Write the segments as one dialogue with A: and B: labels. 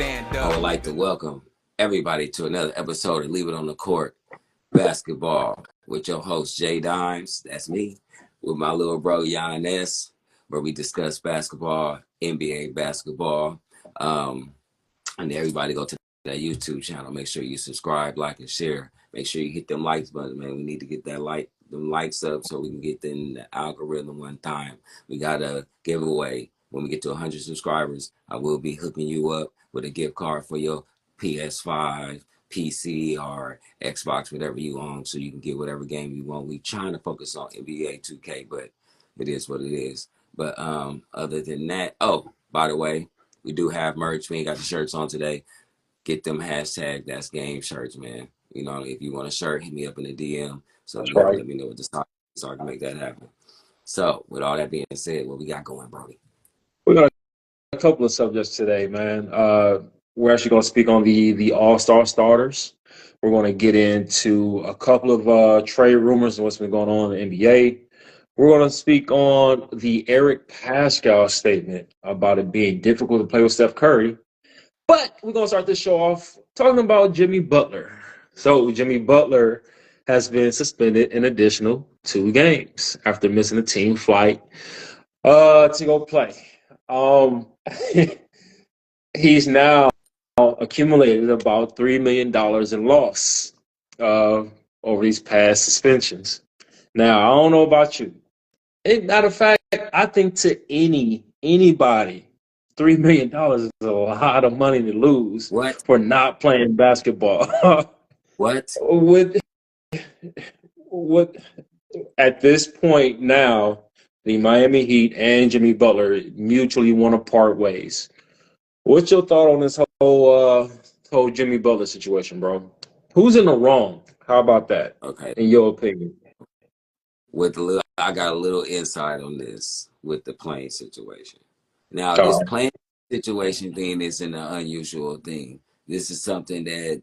A: stand
B: I
A: up.
B: would like to welcome everybody to another episode of Leave It on the Court Basketball with your host, Jay Dimes. That's me, with my little bro, Giannis, where we discuss basketball, NBA basketball. And everybody go to that YouTube channel. Make sure you subscribe, like, and share. Make sure you hit them likes button, man. We need to get them likes up so we can get in the algorithm one time. We got a giveaway. When we get to 100 subscribers, I will be hooking you up with a gift card for your PS5, PC, or Xbox, whatever you own, so you can get whatever game you want. We trying to focus on NBA 2K, but it is what it is. But other than that, oh, by the way, we do have merch. We ain't got the shirts on today. Get them hashtag That's Game shirts, man. You know, if you want a shirt, hit me up in the DM. So you can let me know what the stock is so I can make that happen. So with all that being said, what we got going, Brody?
C: We got a couple of subjects today, man. We're actually going to speak on the All-Star starters. We're going to get into a couple of trade rumors and what's been going on in the NBA. We're going to speak on the Eric Pascal statement about it being difficult to play with Steph Curry. But we're going to start this show off talking about Jimmy Butler. So Jimmy Butler has been suspended an additional 2 games after missing a team flight to go play. He's now accumulated about $3 million in loss over these past suspensions. Now, I don't know about you. Matter of fact, I think to anybody, $3 million is a lot of money to lose for not playing basketball.
B: What?
C: What? At this point now, the Miami Heat and Jimmy Butler mutually want to part ways. What's your thought on this whole Jimmy Butler situation, bro? Who's in the wrong? How about that?
B: Okay.
C: In your opinion?
B: I got a little insight on this with the plane situation. Now, this plane situation thing isn't an unusual thing. This is something that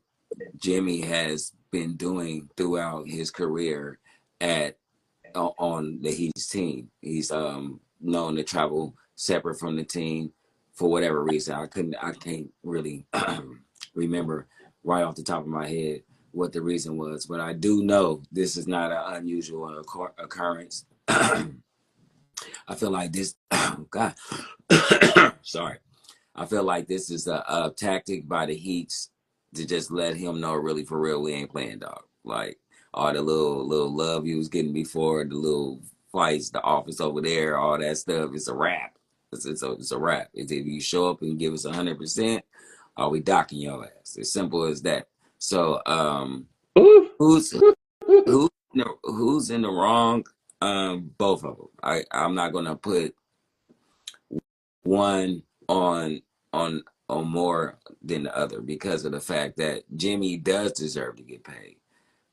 B: Jimmy has been doing throughout his career on the Heat's team. He's known to travel separate from the team for whatever reason. I can't really remember right off the top of my head what the reason was, but I do know this is not an unusual occurrence. I feel like this, God, sorry. I feel like this is a tactic by the Heats to just let him know, really, for real, we ain't playing, dog. Like, all the little love he was getting before, the little fights, the office over there, all that stuff, it's a wrap. It's a wrap. It's if you show up and give us 100%, are we docking your ass? As simple as that. So, who's in the wrong? Both of them. I'm not gonna put one on more than the other because of the fact that Jimmy does deserve to get paid.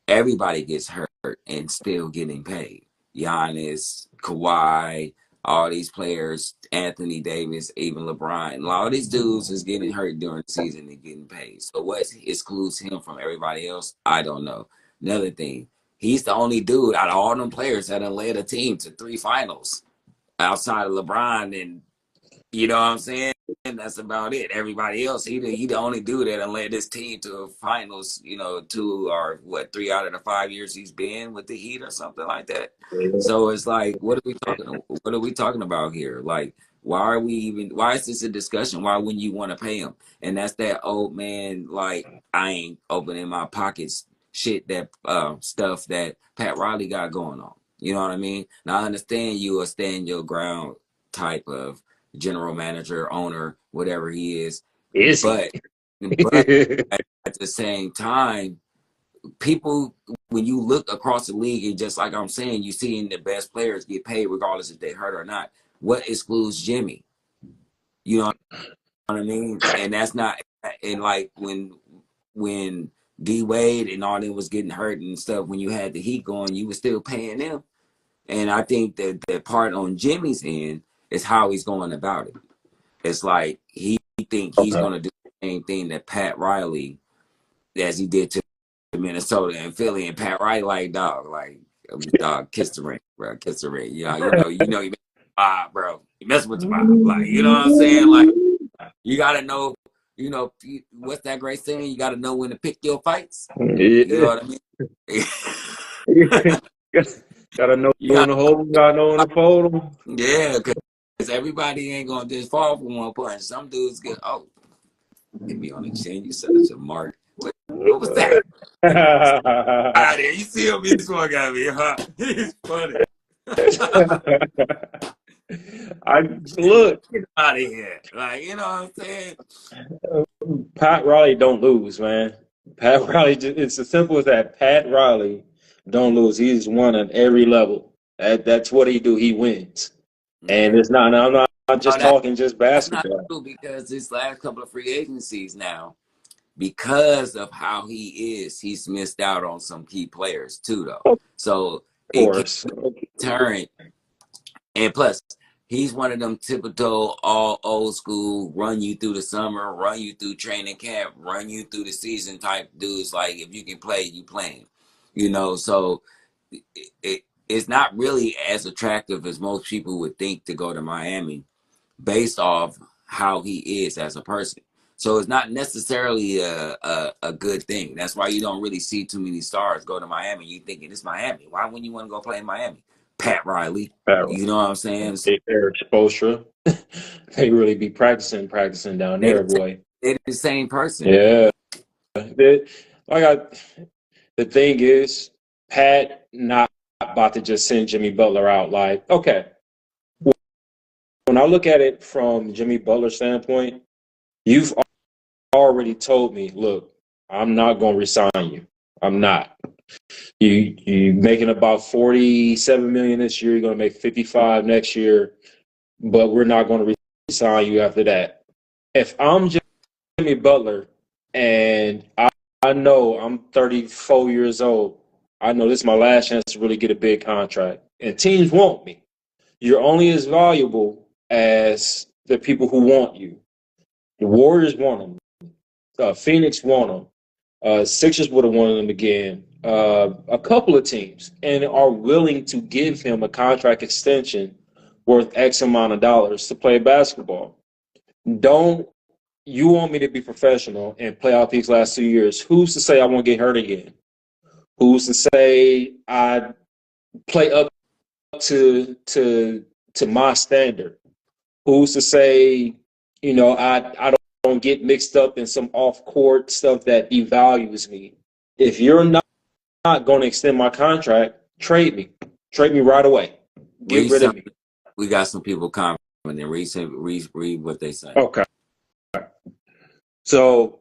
B: Everybody gets hurt and still getting paid. Giannis, Kawhi, all these players, Anthony Davis, even LeBron, and all these dudes is getting hurt during the season and getting paid. So what excludes him from everybody else? I don't know. Another thing, he's the only dude out of all them players that have led a team to 3 finals outside of LeBron, and you know what I'm saying? And that's about it. Everybody else, he the only dude that led this team to a finals, 2 or 3 out of the 5 years he's been with the Heat or something like that. So it's like, what are we talking about here? Like, why is this a discussion? Why wouldn't you want to pay him? And that's that old man, like, I ain't opening my pockets shit, that stuff that Pat Riley got going on. You know what I mean? Now I understand you are stand your ground type of general manager, owner, whatever he is. But at the same time, people, when you look across the league, and just like I'm saying, you seeing the best players get paid regardless if they hurt or not. What excludes Jimmy? You know what I mean? And that's not, and like when D Wade and all them was getting hurt and stuff, when you had the Heat going, you were still paying them. And I think that the part on Jimmy's end is how he's going about it. It's like he think he's going to do the same thing that Pat Riley, as he did to Minnesota and Philly, and Pat Riley, like, dog, kiss the ring, bro, kiss the ring. You know, you mess bro, you mess with the vibe, like, you know what I'm saying? Like, you gotta know You know, what's that great saying? You got to know when to pick your fights. You know
C: Yeah.
B: what I mean?
C: Gotta know
B: You
C: when
B: got,
C: to hold them, gotta know when to fold them.
B: yeah, because everybody ain't gonna just fall from one punch. Some dudes get, oh, hit me on the chin. You such a mark. What was that? Get out of there. You see him? This one got me, huh? He's funny.
C: I look,
B: Get out of here. Like, you know what I'm saying?
C: Pat Riley don't lose, man. Pat Riley, it's as simple as that. Pat Riley don't lose. He's won at every level. That's what he do. He wins, and
B: Yeah.
C: it's not. And I'm not
B: No,
C: just talking just
B: that's not
C: basketball.
B: true because this last couple of free agencies now, because of how he is, he's missed out on some key players too, though.
C: Of
B: So it can
C: course,
B: turn. And plus, he's one of them typical all old school, run you through the summer, run you through training camp, run you through the season type dudes. Like if you can play, you playing. You know, so it's not really as attractive as most people would think to go to Miami based off how he is as a person. So it's not necessarily a good thing. That's why you don't really see too many stars go to Miami. You thinking it's Miami. Why wouldn't you want to go play in Miami? Pat Riley.
C: Pat
B: You know what I'm saying? So
C: Eric Spoelstra. They really be practicing down
B: they
C: there, boy.
B: they're the same person.
C: Yeah. They, like the thing is, Pat not about to just send Jimmy Butler out. Like, okay, when I look at it from Jimmy Butler's standpoint, you've already told me, look, I'm not going to resign you. I'm not. You making about 47 million this year. You're going to make 55 next year, but we're not going to resign you after that. If I'm Jimmy Butler and I know I'm 34 years old, I know this is my last chance to really get a big contract, and teams want me. You're only as valuable as the people who want you. The Warriors want them. Phoenix want them. Sixers would have wanted him again. A couple of teams and are willing to give him a contract extension worth X amount of dollars to play basketball. Don't you want me to be professional and play out these last 2 years? Who's to say I won't get hurt again? Who's to say I play up to my standard? Who's to say, I don't get mixed up in some off court stuff that devalues me? If you're not going to extend my contract, trade me. Trade me right away. Get
B: Read
C: rid of
B: some.
C: me.
B: We got some people commenting. Read what they say.
C: Okay. So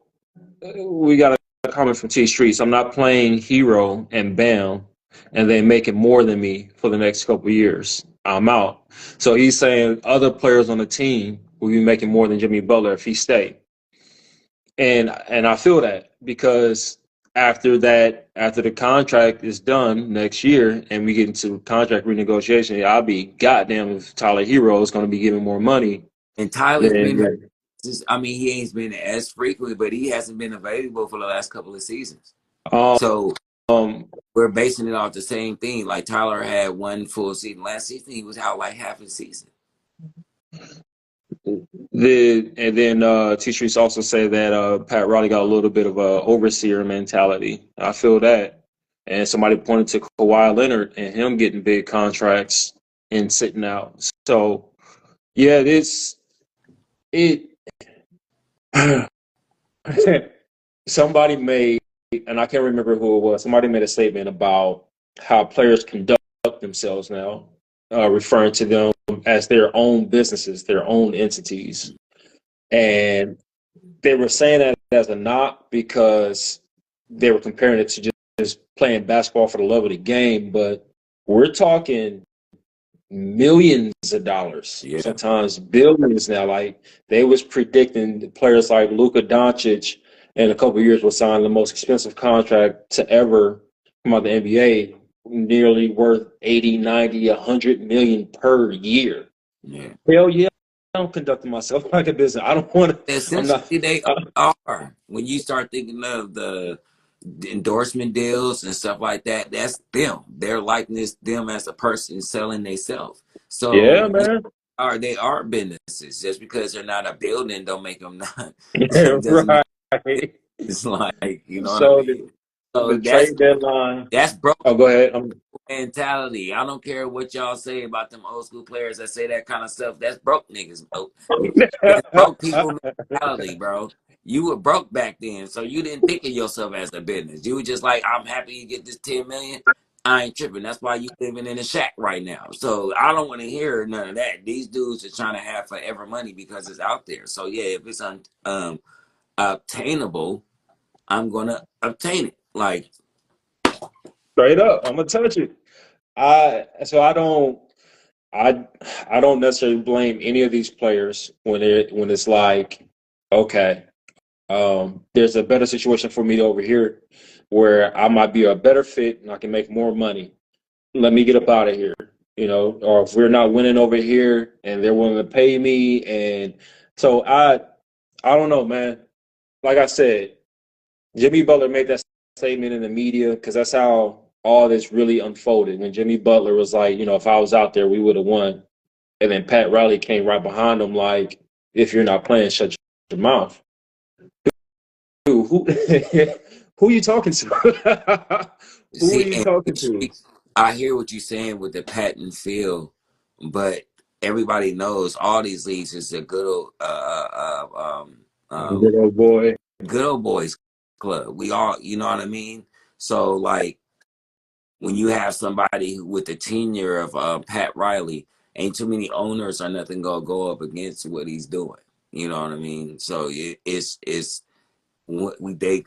C: we got a comment from T Streets. I'm not playing hero and Bam and then making more than me for the next couple of years. I'm out. So he's saying other players on the team will be making more than Jimmy Butler if he stay. And I feel that because after the contract is done next year and we get into contract renegotiation, I'll be goddamn if Tyler Hero is going to be giving more money
B: And Tyler's been hurt.
C: than
B: I mean, he ain't been as frequently, but he hasn't been available for the last couple of seasons.
C: um,
B: So
C: um
B: we're basing it off the same thing. Like Tyler had one full season last season. He was out like half the season.
C: and then T Streets also say that Pat Riley got a little bit of a overseer mentality. I feel that. And somebody pointed to Kawhi Leonard and him getting big contracts and sitting out. So yeah, it somebody made, and I can't remember who it was, somebody made a statement about how players conduct themselves now, referring to them as their own businesses, their own entities. And they were saying that as a knock because they were comparing it to just playing basketball for the love of the game. But we're talking millions of dollars,
B: Yeah,
C: sometimes billions now. Like they was predicting players like Luka Doncic in a couple of years will sign the most expensive contract to ever come out of the NBA, nearly worth 80, 90, 100 million per year.
B: yeah.
C: Hell yeah, I'm conducting myself like a business. I don't want to, I'm
B: Essentially,
C: not,
B: they are. When you start thinking of the endorsement deals and stuff like that, that's them. They're likeness them as a person selling themselves.
C: yeah,
B: So
C: man.
B: they are businesses. Just because they're not a building, don't make them not. It doesn't make
C: Right.
B: it's like you know what I
C: So
B: mean.
C: the
B: So
C: trade deadline.
B: that's broke
C: Oh, go ahead.
B: mentality. I don't care what y'all say about them old school players that say that kind of stuff. That's broke niggas, bro. That's broke people mentality, bro. You were broke back then, so you didn't think of yourself as a business. You were just like, I'm happy you get this 10 million. I ain't tripping. That's why you living in a shack right now. So I don't want to hear none of that. These dudes are trying to have forever money because it's out there. So yeah, if it's obtainable, I'm gonna obtain it. Like
C: Straight up, I'm gonna touch it. I don't I I don't necessarily blame any of these players when it's like, okay, there's a better situation for me over here where I might be a better fit and I can make more money. Let me get up out of here, or if we're not winning over here and they're willing to pay me. And so I don't know, man. Like I said, Jimmy Butler made that statement in the media because that's how all this really unfolded. When Jimmy Butler was like, if I was out there, we would have won. And then Pat Riley came right behind him, like, if you're not playing, shut your mouth. Dude, who who are you talking to? Who are
B: see,
C: you
B: and
C: talking to?
B: I hear what you're saying with the patent feel, but everybody knows all these leagues is a
C: Good old boy.
B: good old boys club. We all, you know what I mean. So like when you have somebody with the tenure of Pat Riley, ain't too many owners or nothing gonna go up against what he's doing. You know what I mean. So it's what we they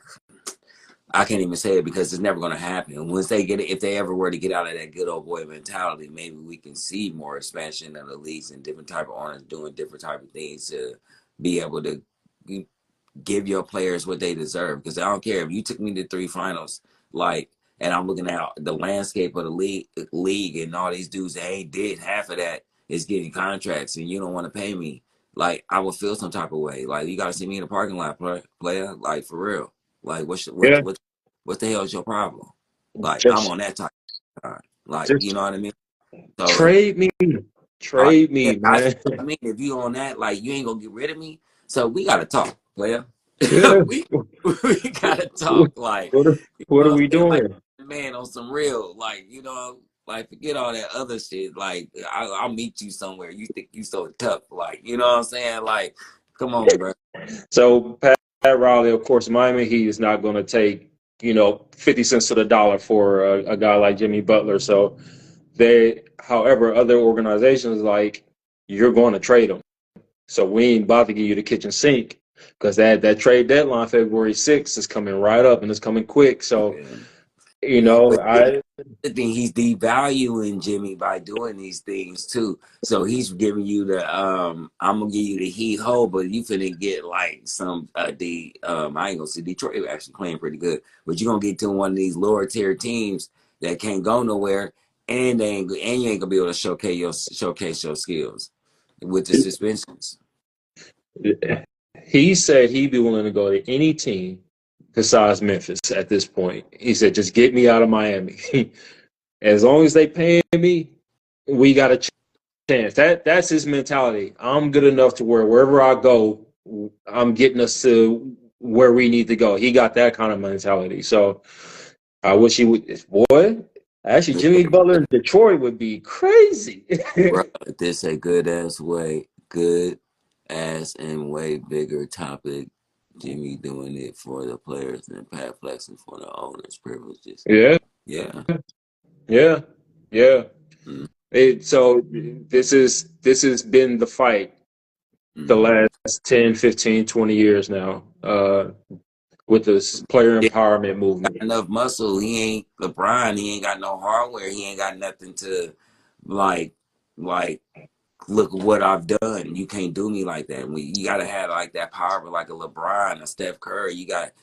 B: I can't even say it because it's never going to happen. Once they get it, if they ever were to get out of that good old boy mentality, maybe we can see more expansion of the leagues and different type of owners doing different type of things to be able to give your players what they deserve. Because I don't care if you took me to 3 finals, like, and I'm looking at the landscape of the league, and all these dudes that ain't did half of that is getting contracts, and you don't want to pay me. Like, I would feel some type of way. Like, you got to see me in the parking lot, player. Like, for real. Like,
C: Yeah,
B: what the hell is your problem? Like, I'm
C: just
B: on that type of time. Like, you
C: just
B: know what I mean? So if
C: trade me, trade me, man.
B: I mean, if you on that, like, you ain't gonna get rid of me. So we gotta talk, player.
C: Yeah.
B: we we gotta
C: What
B: talk. Like, you
C: what
B: know
C: are
B: what
C: we
B: I'm saying? Like,
C: doing?
B: man, on some real, like, like forget all that other shit. Like, I'll meet you somewhere. You think you so tough? Like, you know what I'm saying? Like, come on, bro.
C: So Pat Riley, of course, Miami Heat is not going to take 50 cents to the dollar for a guy like Jimmy Butler. So however, other organizations like you're going to trade him. So we ain't about to give you the kitchen sink because that trade deadline February 6th is coming right up and it's coming quick. So
B: Yeah. But
C: I
B: the thing, he's devaluing Jimmy by doing these things too. So he's giving you the I'm gonna give you the heat hold, but you finna get like some the I ain't gonna say Detroit actually playing pretty good, but you're gonna get to one of these lower tier teams that can't go nowhere, and you ain't gonna be able to showcase your skills with the suspensions.
C: he said he'd be willing to go to any team besides Memphis at this point. He said, just get me out of Miami. As long as they pay me, we got a chance. That's his mentality. I'm good enough to where wherever I go, I'm getting us to where we need to go. He got that kind of mentality. So I wish he would. Boy, actually, Jimmy Butler in Detroit would be crazy.
B: Bro, this a good ass and way bigger topic. Jimmy doing it for the players and Pat flexing for the owners' privileges.
C: Yeah,
B: Yeah.
C: yeah, yeah.
B: Mm-hmm.
C: So this has been the fight the
B: Mm-hmm.
C: last 10, 15, 20 years now, with this player
B: Yeah,
C: empowerment movement.
B: enough muscle. He ain't LeBron. He ain't got no hardware. He ain't got nothing to like like look at what I've done. You can't do me like that. You gotta have like that power, like a LeBron, a Steph Curry. You got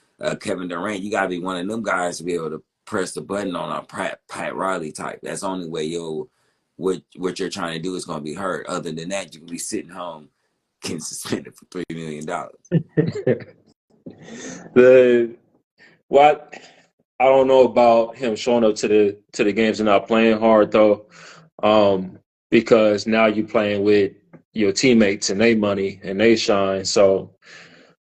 B: Kevin Durant. You gotta be one of them guys to be able to press the button on a Pat Riley type. That's the only way what you're trying to do is gonna be hurt. Other than that, you can be sitting home getting suspended for $3 million.
C: The what I don't know about him showing up to the games and not playing hard though, because now you're playing with your teammates and their money and they shine, so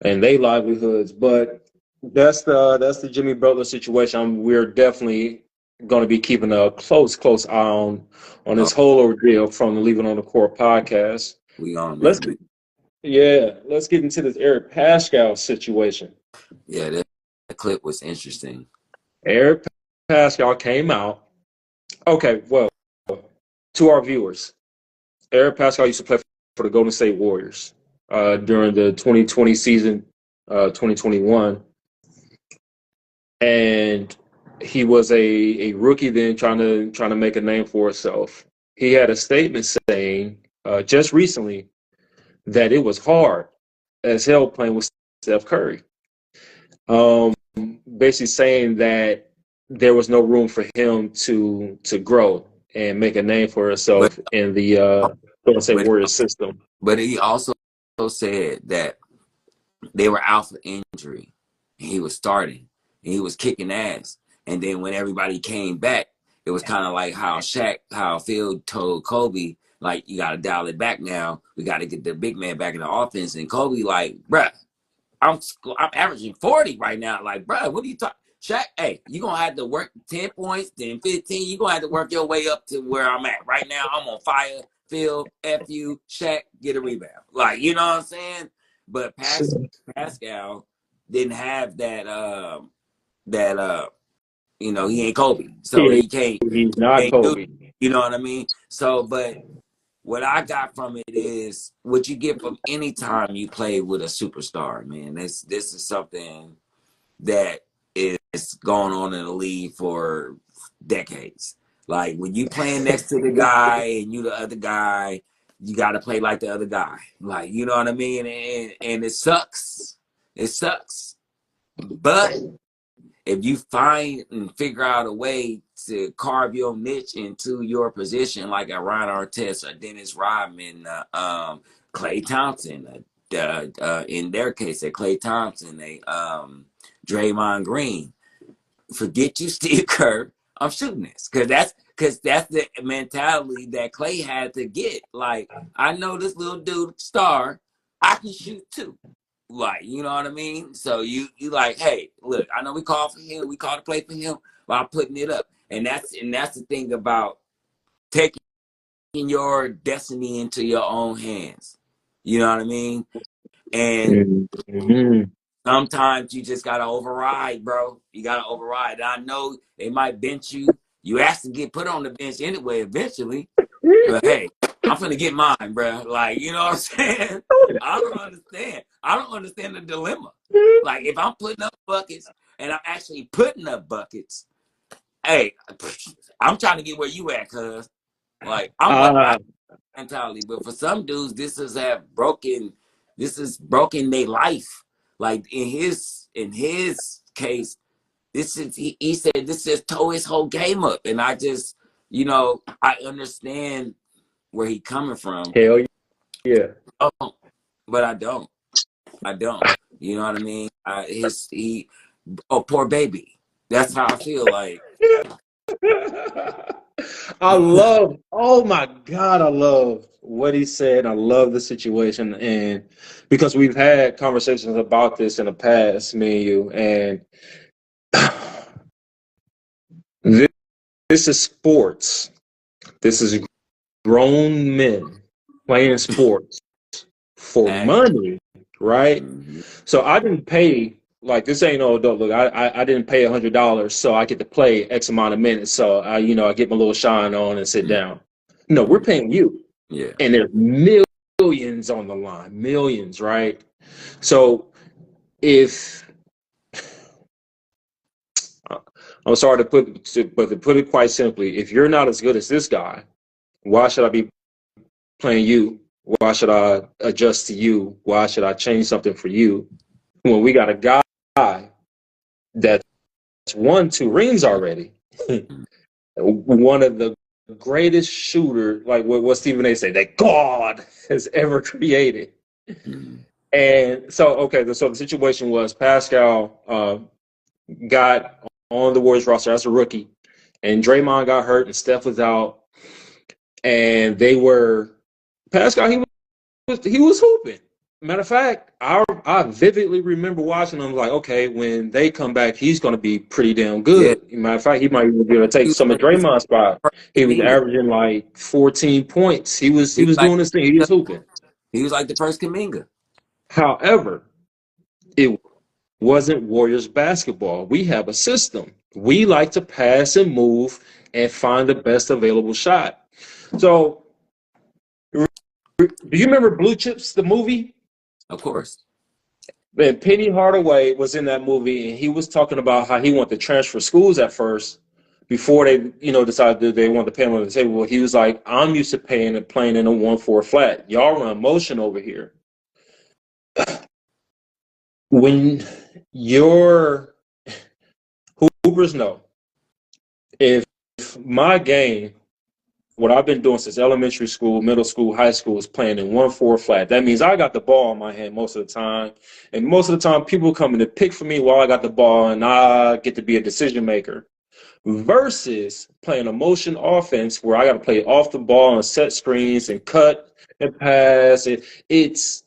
C: and they livelihoods. But that's the Jimmy Butler situation. We're definitely going to be keeping a close eye on
B: Oh,
C: this whole ordeal from the Leaving on the Court podcast.
B: we on
C: Let's
B: that,
C: get,
B: man.
C: yeah, let's get into this Eric Pascal situation.
B: Yeah, that clip was interesting.
C: Eric Pascal came out. Okay, well, to our viewers, Eric Pascal used to play for the Golden State Warriors during the 2020 season, 2021, and he was a rookie then trying to make a name for himself. He had a statement saying just recently that it was hard as hell playing with Steph Curry. Um, Basically saying that there was no room for him to grow and make a name for
B: But
C: himself in the Golden State
B: but
C: Warriors system.
B: but he also said that they were out for injury, and he was starting, and he was kicking ass. And then when everybody came back, it was kind of like how Phil told Kobe, like, you got to dial it back now. We got to get the big man back in the offense. And Kobe, like, bruh, I'm averaging 40 right now. Like, bruh, what are you talking? Shaq, hey, you're going to have to work 10 points, then 15. You're going to have to work your way up to where I'm at. Right now, I'm on fire. Phil, F you, Shaq, get a rebound. Like, you know what I'm saying? But Pascal didn't have that he ain't Kobe. So
C: Yeah,
B: he
C: he's not
B: can't do,
C: Kobe.
B: you know what I mean? So, but what I got from it is what you get from any time you play with a superstar, man. This is something that is going on in the league for decades. Like when you playing next to the guy and you the other guy, you got to play like the other guy. Like, you know what I mean? And it sucks. It sucks. But if you find and figure out a way to carve your niche into your position, like a Ron Artest or Dennis Rodman, Klay Thompson, in their case, a Klay Thompson, Draymond Green, forget you, Steve Kerr. I'm shooting this because that's the mentality that Klay had to get. Like, I know this little dude star, I can shoot too. Like, you know what I mean? So you like, hey, look, I know we call for him, we call to play for him, but I'm putting it up. And that's the thing about taking your destiny into your own hands. You know what I mean? And
C: Mm-hmm.
B: sometimes you just gotta override, bro. You gotta override. And I know they might bench you. You ask to get put on the bench anyway, eventually. But hey, I'm finna get mine, bro. Like, you know what I'm saying? I don't understand. I don't understand the dilemma. Like, if I'm putting up buckets and I'm actually putting up buckets, hey, I'm trying to get where you at, cuz. Like, I
C: Uh,
B: mentality. But for some dudes, this is broken their life. Like in his case, this is he said this just tore his whole game up. And I understand where he coming from.
C: hell yeah.
B: Oh, but I don't. I don't. You know what I mean? Poor baby. That's how I feel. Like,
C: Oh my God, I love what he said. I love the situation. And because we've had conversations about this in the past, me and you, and this, this is sports. This is grown men playing sports for
B: hey,
C: money, right?
B: mm-hmm,
C: So I didn't pay like this ain't no adult look. I didn't pay $100, so I get to play X amount of minutes. So I get my little shine on and sit down. No, we're
B: mm-hmm,
C: paying you,
B: yeah.
C: and there's millions on the line, millions, right? So if I'm sorry but to put it quite simply, if you're not as good as this guy, why should I be playing you? Why should I adjust to you? Why should I change something for you when we got a guy that's won 2 rings already? One of the greatest shooter, like what Stephen A. say, that God has ever created.
B: Mm-hmm.
C: And so the situation was Pascal got on the Warriors roster as a rookie, and Draymond got hurt, and Steph was out, and they were Pascal. he was hooping. Matter of fact, I vividly remember watching him like, okay, when they come back, he's going to be pretty damn
B: Yeah,
C: good. Matter of fact, he might even be able to take
B: he was
C: some of
B: like the
C: Draymond's spot.
B: first
C: He was
B: Kaminga.
C: averaging like 14 points. He was
B: He
C: he
B: was
C: was
B: like
C: doing his thing. He was hooping.
B: he was like the first Kaminga.
C: However, it wasn't Warriors basketball. We have a system. We like to pass and move and find the best available shot. So, do you remember Blue Chips, the movie?
B: Of course.
C: And Penny Hardaway was in that movie, and he was talking about how he wanted to transfer schools at first before they, decided that they wanted to pay him on the table. Well, he was like, "I'm used to playing in a 1-4 flat. Y'all run motion over here. When your hoopers know, if my game, what I've been doing since elementary school, middle school, high school, is playing in 1-4 flat. That means I got the ball in my hand most of the time. And most of the time, people come in to pick for me while I got the ball, and I get to be a decision maker. Versus playing a motion offense where I got to play off the ball and set screens and cut and pass. It's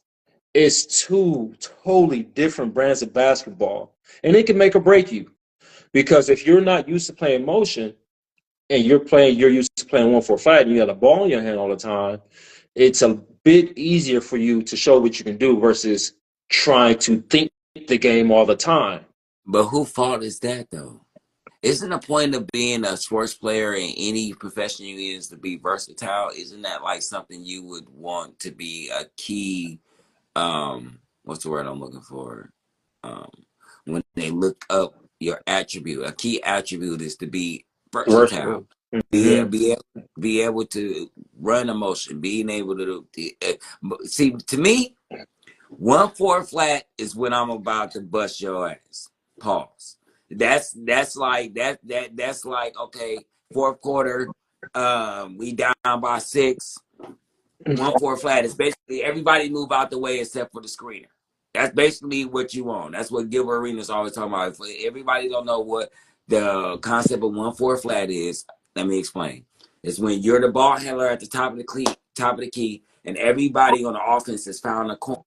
C: two totally different brands of basketball. And it can make or break you. Because if you're not used to playing motion, and you're used to playing 1-4 flat and you got a ball in your hand all the time, it's a bit easier for you to show what you can do versus trying to think the game all the time.
B: But who fault is that though? Isn't the point of being a sports player in any profession you is to be versatile? Isn't that like something you would want to be a key what's the word I'm looking for? Um when they look up your attribute. A key attribute is to be versatile.
C: Versatile. Mm-hmm.
B: Be able to run emotion, being able to see to me 1-4 flat is when I'm about to bust your ass. Pause. That's like that's like okay, fourth quarter, we down by 6. 1-4 flat is basically everybody move out the way except for the screener. That's basically what you want. That's what Gilbert Arenas always talking about. If everybody don't know what the concept of 1-4 flat is, let me explain. It's when you're the ball handler at the top of the key, and everybody on the offense has found a corner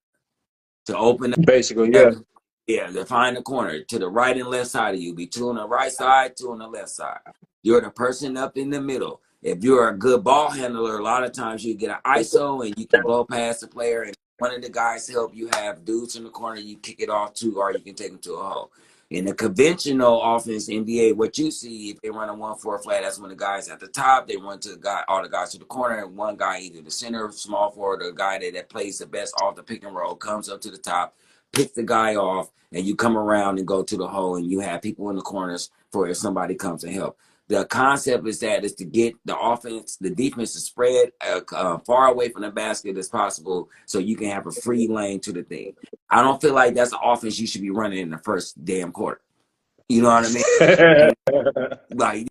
B: to open
C: Basically,
B: up.
C: yeah.
B: Yeah, to find the corner to the right and left side of you. Be two on the right side, two on the left side. You're the person up in the middle. If you're a good ball handler, a lot of times you get an ISO and you can blow past the player. And one of the guys help you have dudes in the corner. You kick it off to, or you can take them to a hole. In the conventional offense NBA, what you see if they run a 1-4 flat, that's when the guys at the top they run to the guy, all the guys to the corner, and one guy either the center, small forward, or the guy that plays the best off the pick and roll comes up to the top, pick the guy off, and you come around and go to the hole, and you have people in the corners for if somebody comes to help. The concept is to get the offense, the defense to spread far away from the basket as possible so you can have a free lane to the thing. I don't feel like that's the offense you should be running in the first damn quarter. You know what I mean? Like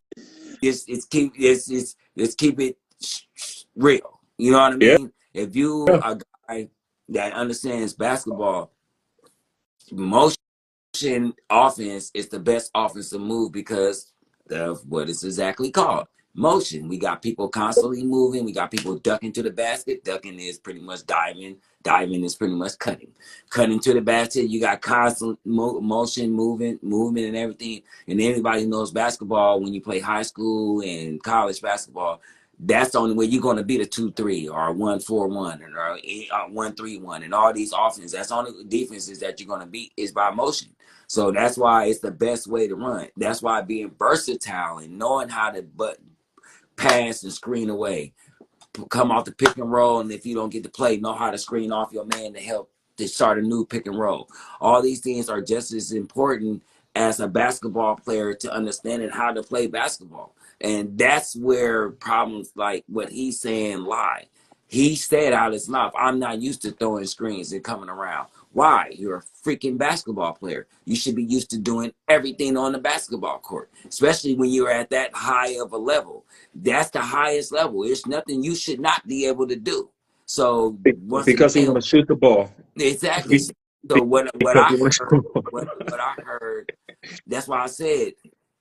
B: it's keep it real. You know what I
C: Yeah.
B: mean? If you a guy that understands basketball, motion offense is the best offensive move because of what it's exactly called motion. We got people constantly moving. We got people ducking to the basket. Ducking is pretty much diving. Diving is pretty much cutting. Cutting to the basket. You got constant motion, movement, and everything. And anybody knows basketball when you play high school and college basketball. That's the only way you're going to beat a 2-3 or a 1-4-1 or a 1-3-1 and all these offenses. That's the only defenses that you're going to beat is by motion. So that's why it's the best way to run. That's why being versatile and knowing how to pass and screen away, come off the pick and roll, and if you don't get to play, know how to screen off your man to help to start a new pick and roll. All these things are just as important as a basketball player to understanding how to play basketball. And that's where problems like what he's saying lie. He said out his mouth, I'm not used to throwing screens and coming around. Why? You're a freaking basketball player. You should be used to doing everything on the basketball court, especially when you're at that high of a level. That's the highest level. There's nothing you should not be able to do. So once
C: Because he
B: again,
C: want to shoot the ball.
B: exactly. So what
C: Because
B: I
C: he want to
B: heard,
C: shoot the ball.
B: what I heard, that's why I said,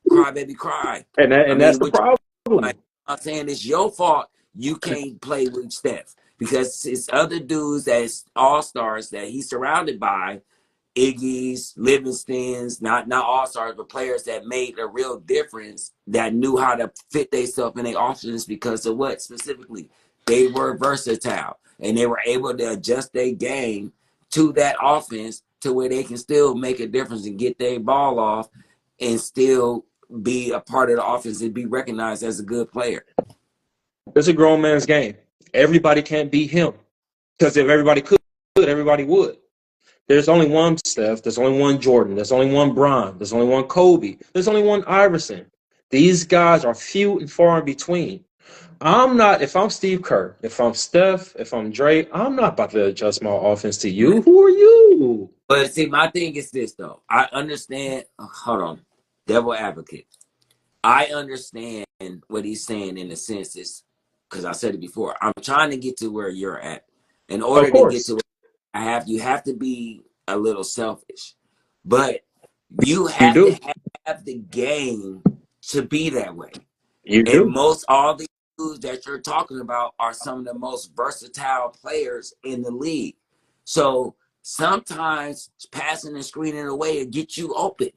B: cry baby cry. I
C: And that's
B: mean,
C: the
B: what you,
C: problem.
B: like I'm saying it's your fault you can't play with Steph. because it's other dudes that's all stars that he's surrounded by, Iggy's, Livingston's, not all stars, but players that made a real difference, that knew how to fit themselves in their offense because of what specifically? They were versatile and they were able to adjust their game to that offense to where they can still make a difference and get their ball off and still be a part of the offense and be recognized as a good player.
C: It's a grown man's game. Everybody can't be him. Because if everybody could, everybody would. There's only one Steph. There's only one Jordan. There's only one Bron. There's only one Kobe. There's only one Iverson. These guys are few and far in between. I'm not, if I'm Steve Kerr, if I'm Steph, if I'm Dre, I'm not about to adjust my offense to you. Who are you?
B: But see, my thing is this, though. I understand. Hold on. Devil advocate. I understand what he's saying in the sense is, because I said it before, I'm trying to get to where you're at. In
C: Of
B: order to get
C: course.
B: to where you have to be a little selfish. But you
C: You
B: have
C: do.
B: to have the game to be that way.
C: You
B: And
C: do.
B: all the dudes that you're talking about are some of the most versatile players in the league. So sometimes passing and screening away and get you open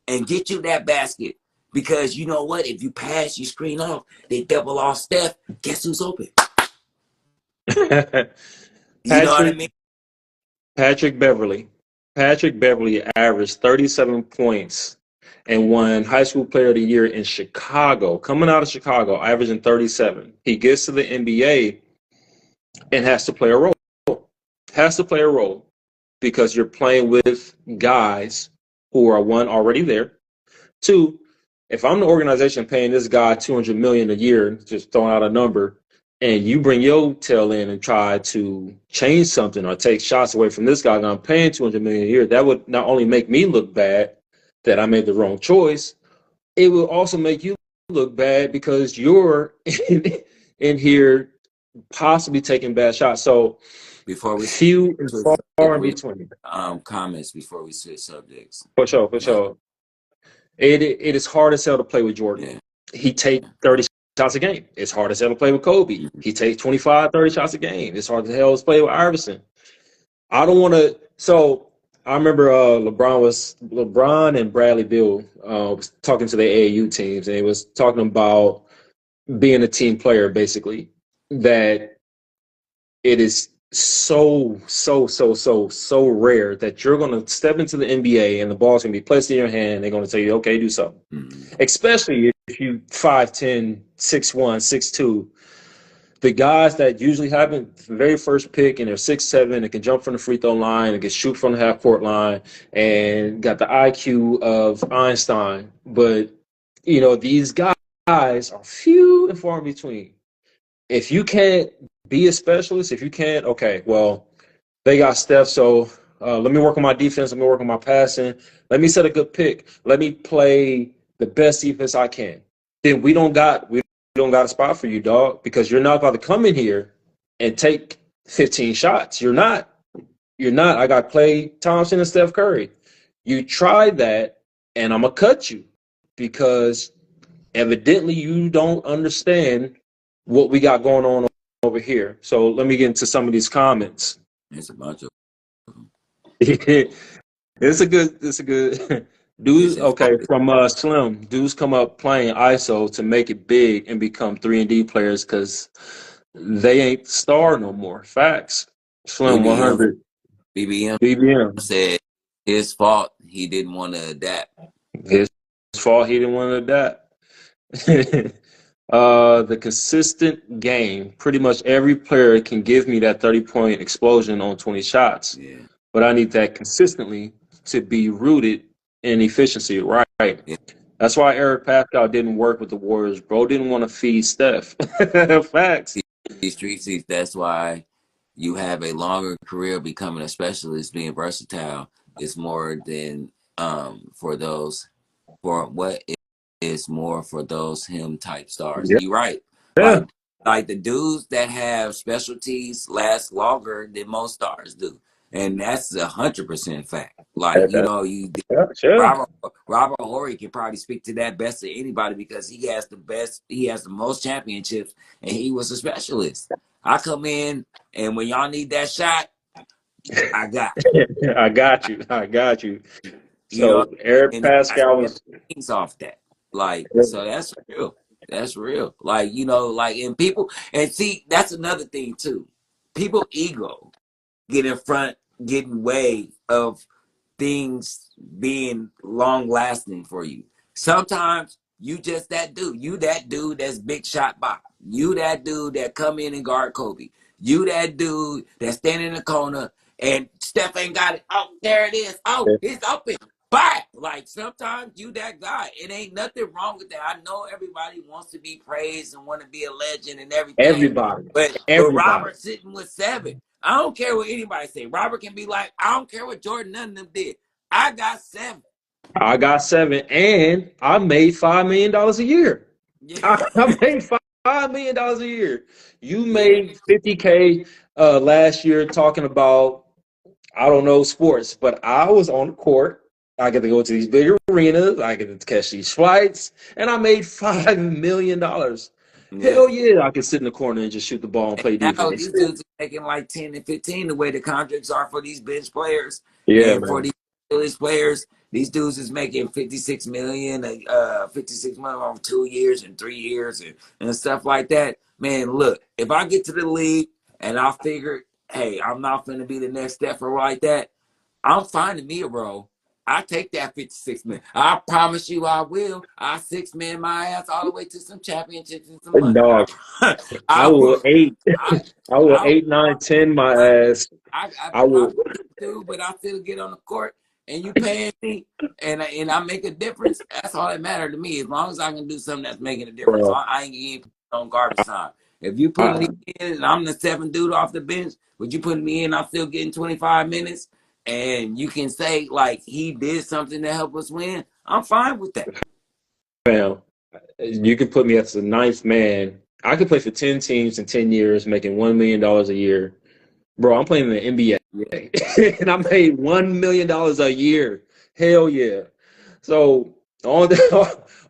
B: and get you that basket. Because you know what? If you pass, you screen off, they double off Steph, guess who's open? You know what I
C: Patrick
B: mean?
C: Patrick Beverly. Patrick Beverly averaged 37 points and won High School Player of the Year in Chicago. Coming out of Chicago, averaging 37. He gets to the NBA and has to play a role. Has to play a role because you're playing with guys who are, one, already there. Two, if I'm the organization paying this guy $200 million a year, just throwing out a number, and you bring your tail in and try to change something or take shots away from this guy that I'm paying $200 million a year, that would not only make me look bad that I made the wrong choice, it will also make you look bad because you're in here possibly taking bad shots. So
B: Before we
C: few and
B: switch
C: far
B: subject,
C: in
B: we
C: between.
B: comments before we switch subjects.
C: For sure, for
B: Like,
C: sure. It is hard as hell to play with Jordan.
B: yeah.
C: He takes 30 shots a game. It's hard as hell to play with Kobe.
B: Mm-hmm.
C: He takes 25, 30 shots a game. It's hard as hell to play with Iverson. I don't want to. So I remember LeBron and Bradley Beal was talking to the AAU teams, and he was talking about being a team player, basically. That it is so rare that you're going to step into the NBA and the ball's going to be placed in your hand. And they're going to tell you, okay, do something.
B: Mm-hmm.
C: Especially if you 5'10", 6'1", 6'2". The guys that usually haven't the very first pick and they're 6'7" and can jump from the free throw line and can shoot from the half court line and got the IQ of Einstein. But, these guys are few and far in between. If you can't be a specialist, if you can't, okay, well, they got Steph, so let me work on my defense. Let me work on my passing. Let me set a good pick. Let me play the best defense I can. Then we don't got a spot for you, dog, because you're not about to come in here and take 15 shots. You're not. You're not. I got Klay Thompson and Steph Curry. You tried that, and I'm gonna cut you because evidently you don't understand what we got going on over here. So let me get into some of these comments.
B: It's a bunch of
C: It's a good
B: they
C: dudes.
B: said
C: Okay, from Slim, dudes come up playing ISO to make it big and become 3-and-D players because they ain't star no more. Facts. Slim
B: BBM
C: 100
B: BBM
C: BBM.
B: said his fault he didn't want to adapt.
C: His fault he didn't want to adapt. The consistent game. Pretty much every player can give me that 30-point explosion on 20 shots.
B: Yeah.
C: But I need that consistently to be rooted in efficiency, right?
B: Yeah.
C: That's why Eric Pascal didn't work with the Warriors. Bro didn't want to feed Steph. Facts.
B: These street seats, that's why you have a longer career becoming a specialist, being versatile. Is more than for those for what is more for those him type stars.
C: Yeah.
B: You're right.
C: Yeah.
B: Like the dudes that have specialties last longer than most stars do. And that's 100% fact. Like, you
C: Yeah. Sure.
B: Robert Horry can probably speak to that best of anybody because he has the most championships and he was a specialist. I come in, and when y'all need that shot, I got
C: I got you. I got you.
B: you. You know,
C: So Eric
B: and I
C: Pascal
B: get
C: was
B: things off that. Like, so that's real. That's real. Like, like, and people, and see, that's another thing too. People ego get in front, get in way of things being long lasting for you. Sometimes you just that dude. You that dude that's big shot Bob. You that dude that come in and guard Kobe. You that dude that stand in the corner and Steph ain't got it. Oh, there it is. Oh, it's open. Bye. Like sometimes you that guy. It ain't nothing wrong with that. I know everybody wants to be praised and want to be a legend and everything.
C: everybody.
B: But
C: Everybody.
B: Robert sitting with 7. I don't care what anybody say. Robert can be like, I don't care what Jordan none of them did. I got 7.
C: I got 7, and I made $5 million a year.
B: Yeah.
C: I made $5 million a year. You
B: Yeah.
C: made 50K last year talking about, I don't know, sports, but I was on the court. I get to go to these big arenas. I get to catch these flights, and I made $5 million.
B: Yeah.
C: Hell yeah, I can sit in the corner and just shoot the ball and play
B: Now
C: defense.
B: these dudes are making like 10 and 15 the way the contracts are for these bench players.
C: Yeah,
B: And for
C: man.
B: these village players, these dudes is making 56 million over 2 years and 3 years and stuff like that. Man, look, if I get to the league and I figure, hey, I'm not gonna be the next step or like that, I'm finding me a role. I take that 56 million. I promise you I will. I 6 man my ass all the way to some championships and some money.
C: Dog, I
B: I
C: will
B: will.
C: eight.
B: I
C: I will
B: I
C: 8, 9, 10 my
B: I
C: ass.
B: I
C: I will,
B: probably do, but I still get on the court and you paying me and I make a difference. That's all that matters to me. As long as I can do something that's making a difference.
C: bro.
B: I ain't getting on garbage time. If you put me
C: I,
B: in and I'm the 7th dude off the bench, but you put me in, I'm still getting 25 minutes, and you can say like he did something to help us win. I'm fine with that.
C: fam, you can put me as the ninth man. I could play for 10 teams in 10 years, making $1 million a year. Bro, I'm playing in the
B: Yeah,
C: NBA, and I made $1 million a year. Hell yeah! So on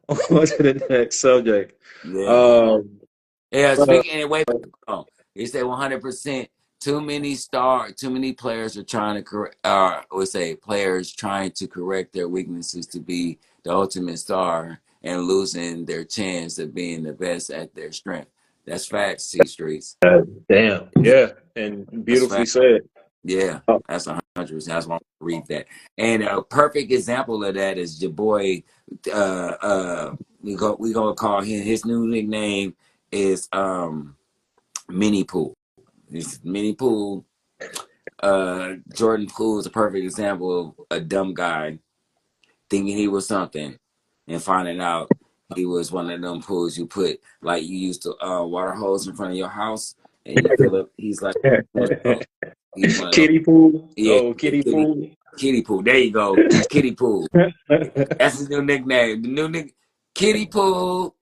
C: on to the next subject.
B: yeah.
C: Um,
B: Yeah,
C: uh,
B: speaking anyway, he said 100%. Too many players are trying to correct. Would say players trying to correct their weaknesses to be the ultimate star and losing their chance of being the best at their strength. That's facts. C Streets.
C: damn, yeah, and
B: That's
C: beautifully
B: facts.
C: said.
B: Yeah,
C: Uh,
B: that's 100%. That's why I read that. And a perfect example of that is your boy. We gonna call him. His new nickname is Mini Pool. This Mini Pool. Jordan Poole is a perfect example of a dumb guy thinking he was something and finding out he was one of them pools you put like you used to water hose in front of your house and you fill up. He's like one of those. He's one of those.
C: Kiddie pool.
B: Yeah,
C: Oh,
B: yeah,
C: kiddie pool.
B: Kiddie Pool. There you go, Kiddie Pool. That's his new nickname. The new nick, Kiddie Pool.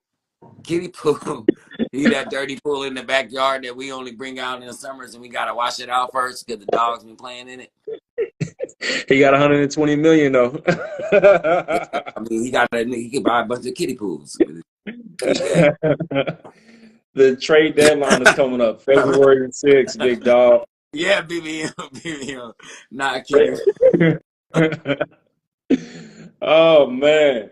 B: Kiddie Pool. He that dirty pool in the backyard that we only bring out in the summers and we gotta wash it out first because the dogs been playing in it.
C: He got 120 million though.
B: Yeah, I mean, he could buy a bunch of kiddie pools. He got
C: The trade deadline is coming up February 6th, big dog.
B: yeah, BBM, BBM, not kidding.
C: Oh man.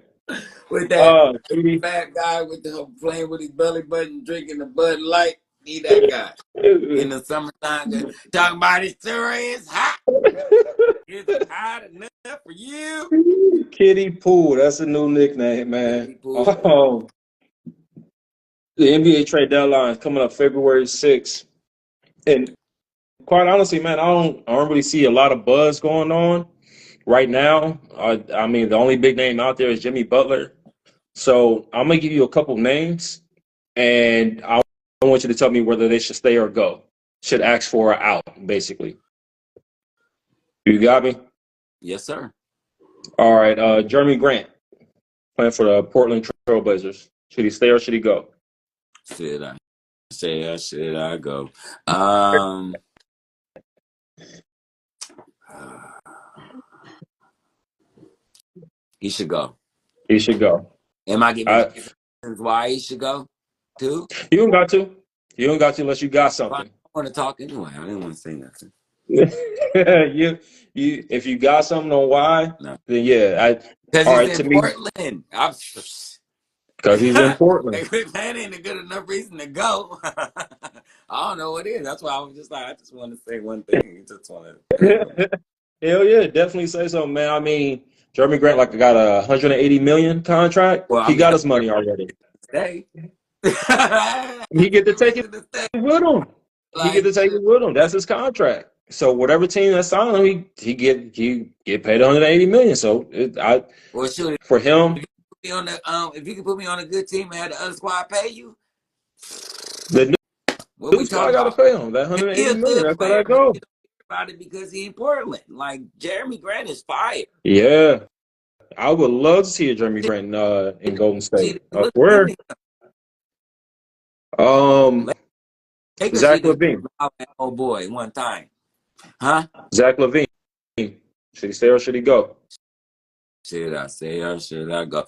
B: With that
C: Oh, Kitty.
B: fat guy with the playing with his belly button, drinking the Bud Light. He that guy in the summertime. Talking about his story is hot. Is it hot enough for you?
C: Kitty Pool. That's a new nickname, man.
B: Kiddie pool.
C: The NBA trade deadline is coming up February 6th. And quite honestly, man, I don't really see a lot of buzz going on right now. I mean, the only big name out there is Jimmy Butler. So I'm gonna give you a couple names, and I want you to tell me whether they should stay or go. Should ask for or out, basically. You got me?
B: Yes, sir.
C: All right. Jeremy Grant playing for the Portland Trailblazers. Should he stay or should he go?
B: Should I say or should I go? Um, he should go.
C: He should go.
B: Am I giving
C: I,
B: reasons why he should go too?
C: you don't got to. You don't got to unless you got
B: But I
C: something.
B: want to talk anyway. I didn't want to say nothing.
C: If you got something on why,
B: No,
C: then yeah.
B: because
C: All
B: he's
C: right,
B: in
C: to me,
B: Portland. I'm.
C: because he's in Portland.
B: That ain't a good enough reason to go. I don't know what it is. That's why I was just like, I just want to say one thing. Just want to say one thing.
C: Hell yeah, definitely say something, man. I mean, Jeremy Grant like got a 180 million contract.
B: Well, I
C: He
B: mean,
C: got
B: I
C: his money already.
B: stay.
C: He get to take it
B: Reason to stay.
C: with him. He get
B: Like,
C: to take it with him. That's his contract. So whatever team that signed him, he get paid 180 million. So
B: well, shoot,
C: for him,
B: if you can put me on a good team and have the other squad pay you,
C: the
B: what
C: new
B: we
C: squad
B: talking
C: got to
B: about?
C: pay him that
B: He
C: 180
B: a
C: million.
B: good
C: That's how
B: player,
C: that
B: but
C: go.
B: you don't hear about it because he in Portland. Like Jeremy Grant is fired.
C: Yeah, I would love to see a Jeremy Grant in Golden
B: See,
C: State.
B: look at
C: Where?
B: him.
C: Um,
B: Lakers
C: Zach
B: need to
C: Levine.
B: out that old boy one time, huh?
C: Zach Levine. Should he stay or should he go?
B: Should I say or should I go?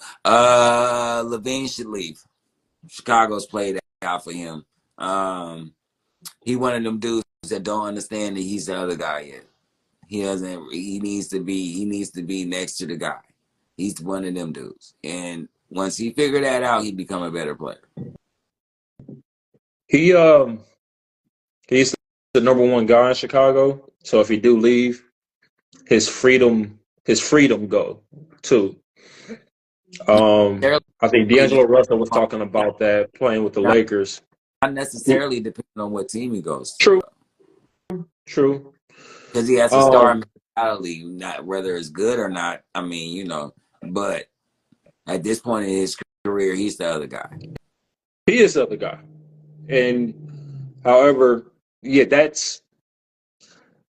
B: Levine should leave. Chicago's played out for him. He one of them dudes that don't understand that he's the other guy yet. He doesn't. He needs to be. He needs to be next to the guy. He's one of them dudes. And once he figure that out, he become a better player.
C: He he's the number one guy in Chicago. So if he do leave, his freedom go too.
B: They're
C: I think D'Angelo Russell was talking about that playing with the
B: not
C: Lakers.
B: necessarily depending on what team he goes to,
C: True,
B: though,
C: true.
B: because he has a star
C: Um,
B: mentality. Not whether it's good or not. I mean, but at this point in his career, he's the other guy.
C: he is the other guy, and however, yeah, that's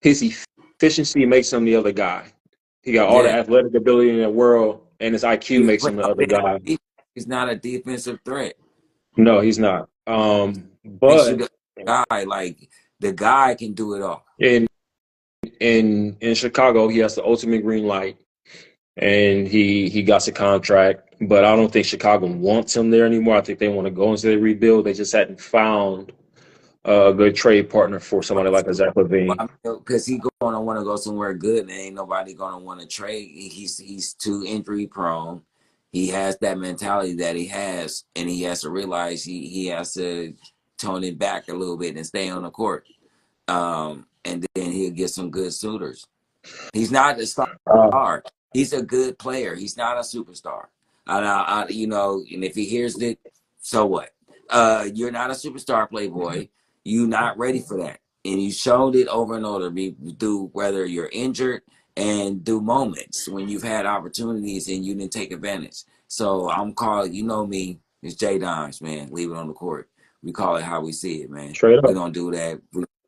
C: his efficiency makes him the other guy. He got all the
B: Yeah,
C: athletic ability in the world, and his IQ
B: he
C: makes
B: play
C: him the other
B: offense.
C: guy.
B: He's not a defensive threat.
C: No, he's not.
B: Makes you
C: But
B: the guy. Like the guy can do it all.
C: in in Chicago, he has the ultimate green light, and he got a contract. But I don't think Chicago wants him there anymore. I think they want to go into the rebuild. They just hadn't found a good trade partner for somebody like a Zach
B: Well,
C: Levine.
B: I mean, because he gonna want to go somewhere good, and ain't nobody gonna want to trade. He's too injury prone. He has that mentality that he has, and he has to realize he has to tone it back a little bit and stay on the court. And then he'll get some good suitors. He's not a
C: Uh,
B: star. He's a good player. He's not a superstar. And if he hears it, so what? You're not a superstar, Playboy. You're not ready for that, and you showed it over and over. Through whether you're injured and through moments when you've had opportunities and you didn't take advantage. So I'm calling. You know me. It's Jay Dimes, man. Leave it on the court. We call it how we see it, man.
C: Straight
B: We
C: up.
B: don't do that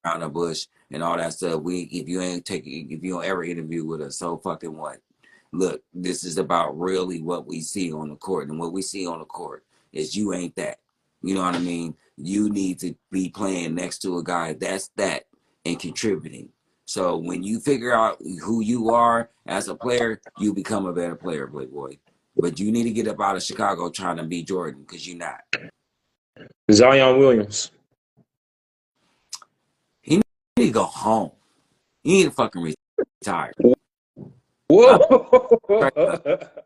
B: around the bush and all that stuff. If you don't ever interview with us, so fucking what? Look, this is about really what we see on the court, and what we see on the court is you ain't that. You know what I mean? You need to be playing next to a guy that's that and contributing. So when you figure out who you are as a player, you become a better player, Playboy. But you need to get up out of Chicago trying to be Jordan because you're not.
C: Zion Williams.
B: He need to go home. He need to fucking retire.
C: Whoa.
B: I'm straight up.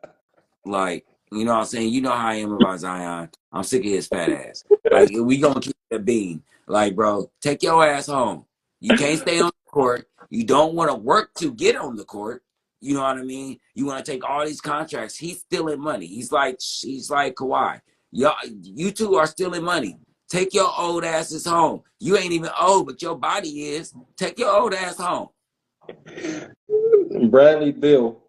B: Like, you know what I'm saying? You know how I am about Zion. I'm sick of his fat ass. Like, we gonna keep the bean. Like, bro, take your ass home. You can't stay on the court. You don't want to work to get on the court. You know what I mean? You want to take all these contracts. He's stealing money. He's like Kawhi. Y'all, you two are stealing money. Take your old asses home. You ain't even old, but your body is. Take your old ass home.
C: Bradley Bill.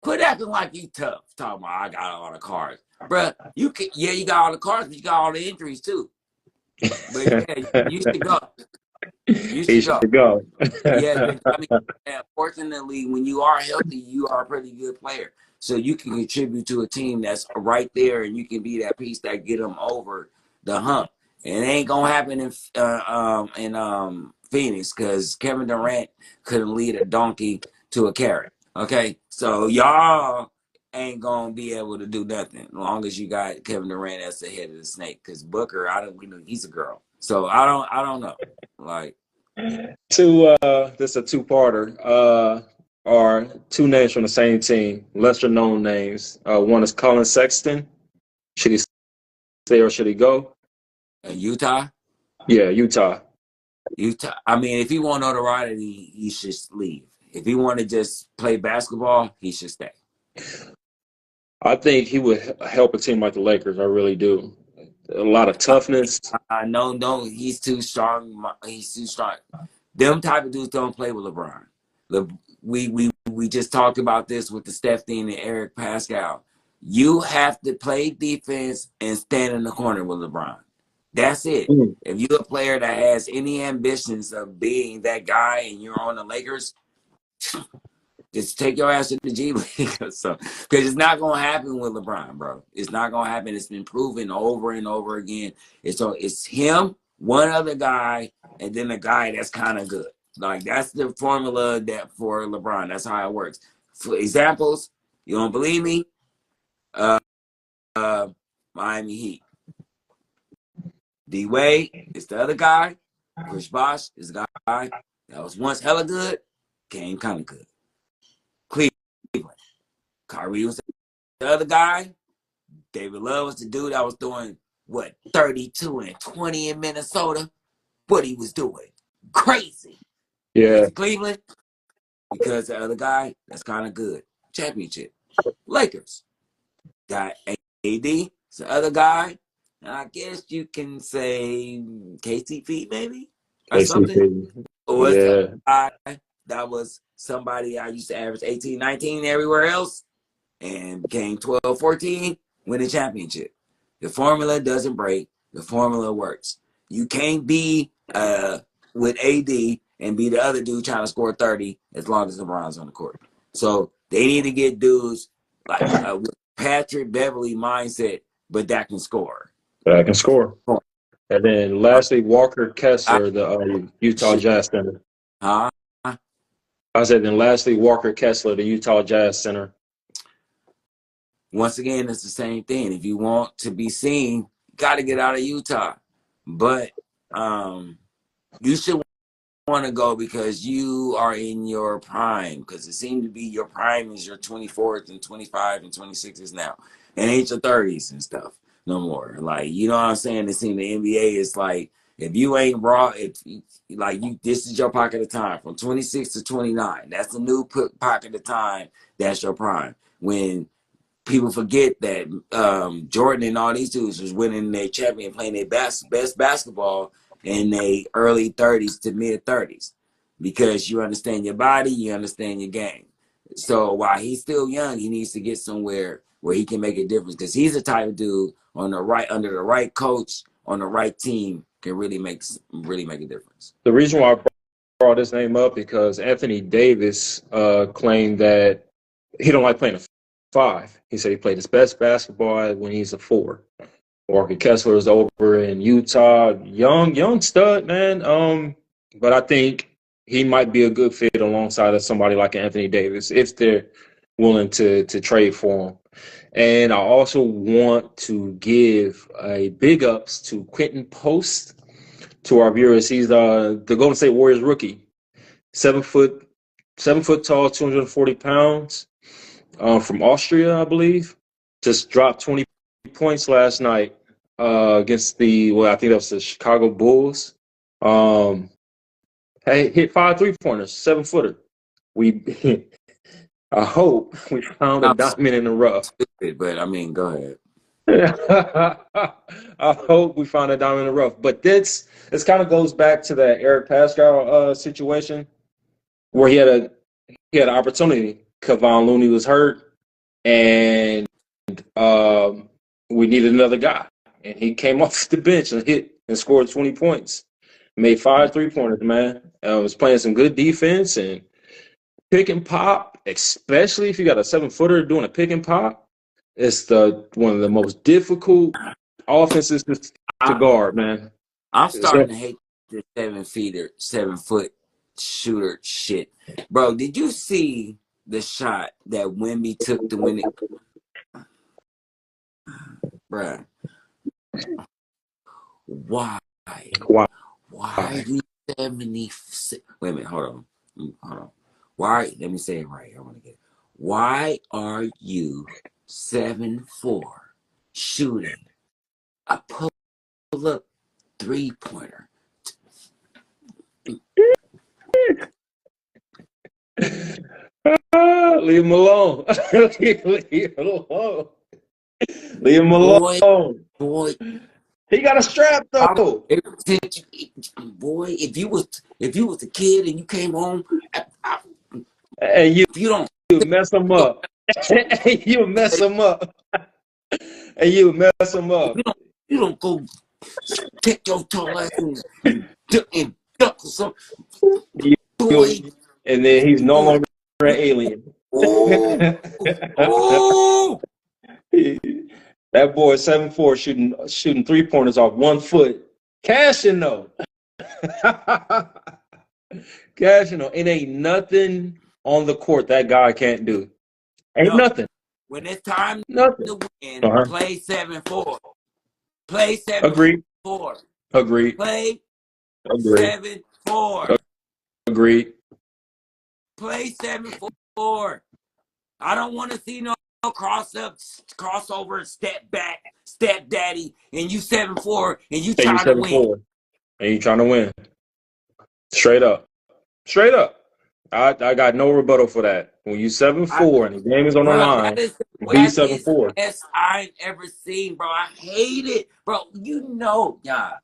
B: Quit acting like you tough. Talking about I got all the cards. Bruh, you got all the cards, but you got all the injuries too. But yeah, you should go. You
C: He
B: should
C: should
B: go.
C: go.
B: Yeah, I mean, unfortunately, when you are healthy, you are a pretty good player. So you can contribute to a team that's right there, and you can be that piece that get them over the hump. And it ain't gonna happen in Phoenix because Kevin Durant couldn't lead a donkey to a carrot. Okay, so y'all ain't gonna be able to do nothing as long as you got Kevin Durant as the head of the snake. Because Booker, he's a girl, so I don't know. Like,
C: This is a two-parter. Are two names from the same team, lesser known names. One is Colin Sexton. Should he stay or should he go?
B: Utah.
C: Yeah, Utah.
B: I mean, if he want notoriety, he should leave. If he want to just play basketball, he should stay.
C: I think he would help a team like the Lakers. I really do. A lot of toughness.
B: No, he's too strong. He's too strong. Them type of dudes don't play with LeBron. We just talked about this with the Steph thing and Eric Pascal. You have to play defense and stand in the corner with LeBron. That's it.
C: Mm.
B: If you're a player that has any ambitions of being that guy and you're on the Lakers, just take your ass to the G League. So, because it's not gonna happen with LeBron, bro. It's not gonna happen. It's been proven over and over again. It's him, one other guy, and then a guy that's kind of good. Like that's the formula that for LeBron. That's how it works. For examples, you don't believe me? Uh, Miami Heat. D Wade is the other guy. Chris Bosh is the guy that was once hella good, came kind of good. Cleveland. Kyrie was the other guy. David Love was the dude that was doing what 32 and 20 in Minnesota. What he was doing, crazy. Went
C: Yeah,
B: to Cleveland because the other guy that's kind of good. Championship. Lakers got AD. It's the other guy. And I guess you can say KCP maybe or something.
C: KCP.
B: Or it's the
C: Yeah,
B: guy that was somebody I used to average 18, 19 everywhere else and became 12, 14, win a championship. The formula doesn't break. The formula works. You can't be with AD and be the other dude trying to score 30 as long as LeBron's on the court. So they need to get dudes like with Patrick Beverly mindset, but that can score.
C: I can score. And then lastly, Walker
B: I
C: Kessler, the Utah
B: shit.
C: Jazz center.
B: Huh?
C: I said, then lastly, Walker Kessler, the Utah Jazz center.
B: Once again, it's the same thing. If you want to be seen, you got to get out of Utah. But you should want to go because you are in your prime. Because it seemed to be your prime is your 24th and 25 and 26s now. And ain't your 30s and stuff no more. Like, you know what I'm saying? It seems the NBA is like, if you ain't raw, this is your pocket of time from 26 to 29. That's the new pocket of time. That's your prime. When people forget that Jordan and all these dudes was winning their champion, playing their best basketball in their early 30s to mid 30s, because you understand your body, you understand your game. So while he's still young, he needs to get somewhere where he can make a difference, because he's the type of dude on the right, under the right coach, on the right team, can really make a difference.
C: The reason why I brought his name up because Anthony Davis claimed that he don't like playing a five. He said he played his best basketball when he's a four. Walker Kessler is over in Utah, young stud, man. But I think he might be a good fit alongside of somebody like Anthony Davis if they're willing to trade for him. And I also want to give a big ups to Quentin Post, to our viewers. He's the Golden State Warriors rookie, 7 foot, 7 foot tall, 240 pounds, from Austria, I believe. Just dropped 20 points last night against I think that was the Chicago Bulls. Hit 5 3-pointers, 7-footer. We, I hope we found a
B: I'm
C: diamond in the rough.
B: stupid, but I mean, go ahead.
C: I hope we find a diamond in the rough. But this kind of goes back to that Eric Pascal situation where he had an opportunity. Kevon Looney was hurt, and we needed another guy, and he came off the bench and hit and scored 20 points. Made 5 3-pointers, man. Was playing some good defense and pick and pop, especially if you got a 7-footer doing a pick and pop. It's one of the most difficult offenses to guard, man.
B: I'm
C: So,
B: starting to hate the 7 foot shooter shit. Bro, did you see the shot that Wemby took to win it? bruh. Why?
C: Why?
B: Why are you 76? Wait a minute, hold on. Why? Let me say it right. I want to get it. Why are you 7'4" shooting a pull-up three-pointer?
C: Leave him alone. Leave him alone. Leave him
B: Boy,
C: alone.
B: boy,
C: He got a strap though.
B: boy, if you was a kid and you came home,
C: And
B: if you don't,
C: you mess him up. And you mess him up. And you mess him up.
B: you don't go take your tall ass and duck or something, boy.
C: And then he's no
B: Ooh,
C: longer an alien.
B: ooh, ooh.
C: That boy 7'4" shooting 3-pointers off 1 foot. Cashing though. Cashing though. It ain't nothing on the court that guy can't do. Ain't
B: No,
C: nothing.
B: when it's time
C: Nothing.
B: to win,
C: Uh-huh.
B: play 7-4. Play
C: Agreed.
B: 7-4.
C: Agreed.
B: Play
C: Agreed.
B: 7-4.
C: Agreed.
B: Play 7-4. I don't want to see no crossover, step back, step daddy, and you 7-4 and you
C: And you
B: trying to win.
C: 7'4". And you trying to win. Straight up. Straight up. I got no rebuttal for that. When you 7'4" and the game is on the
B: Bro,
C: line, be
B: that is the
C: 7'4".
B: best I've ever seen, bro. I hate it, bro.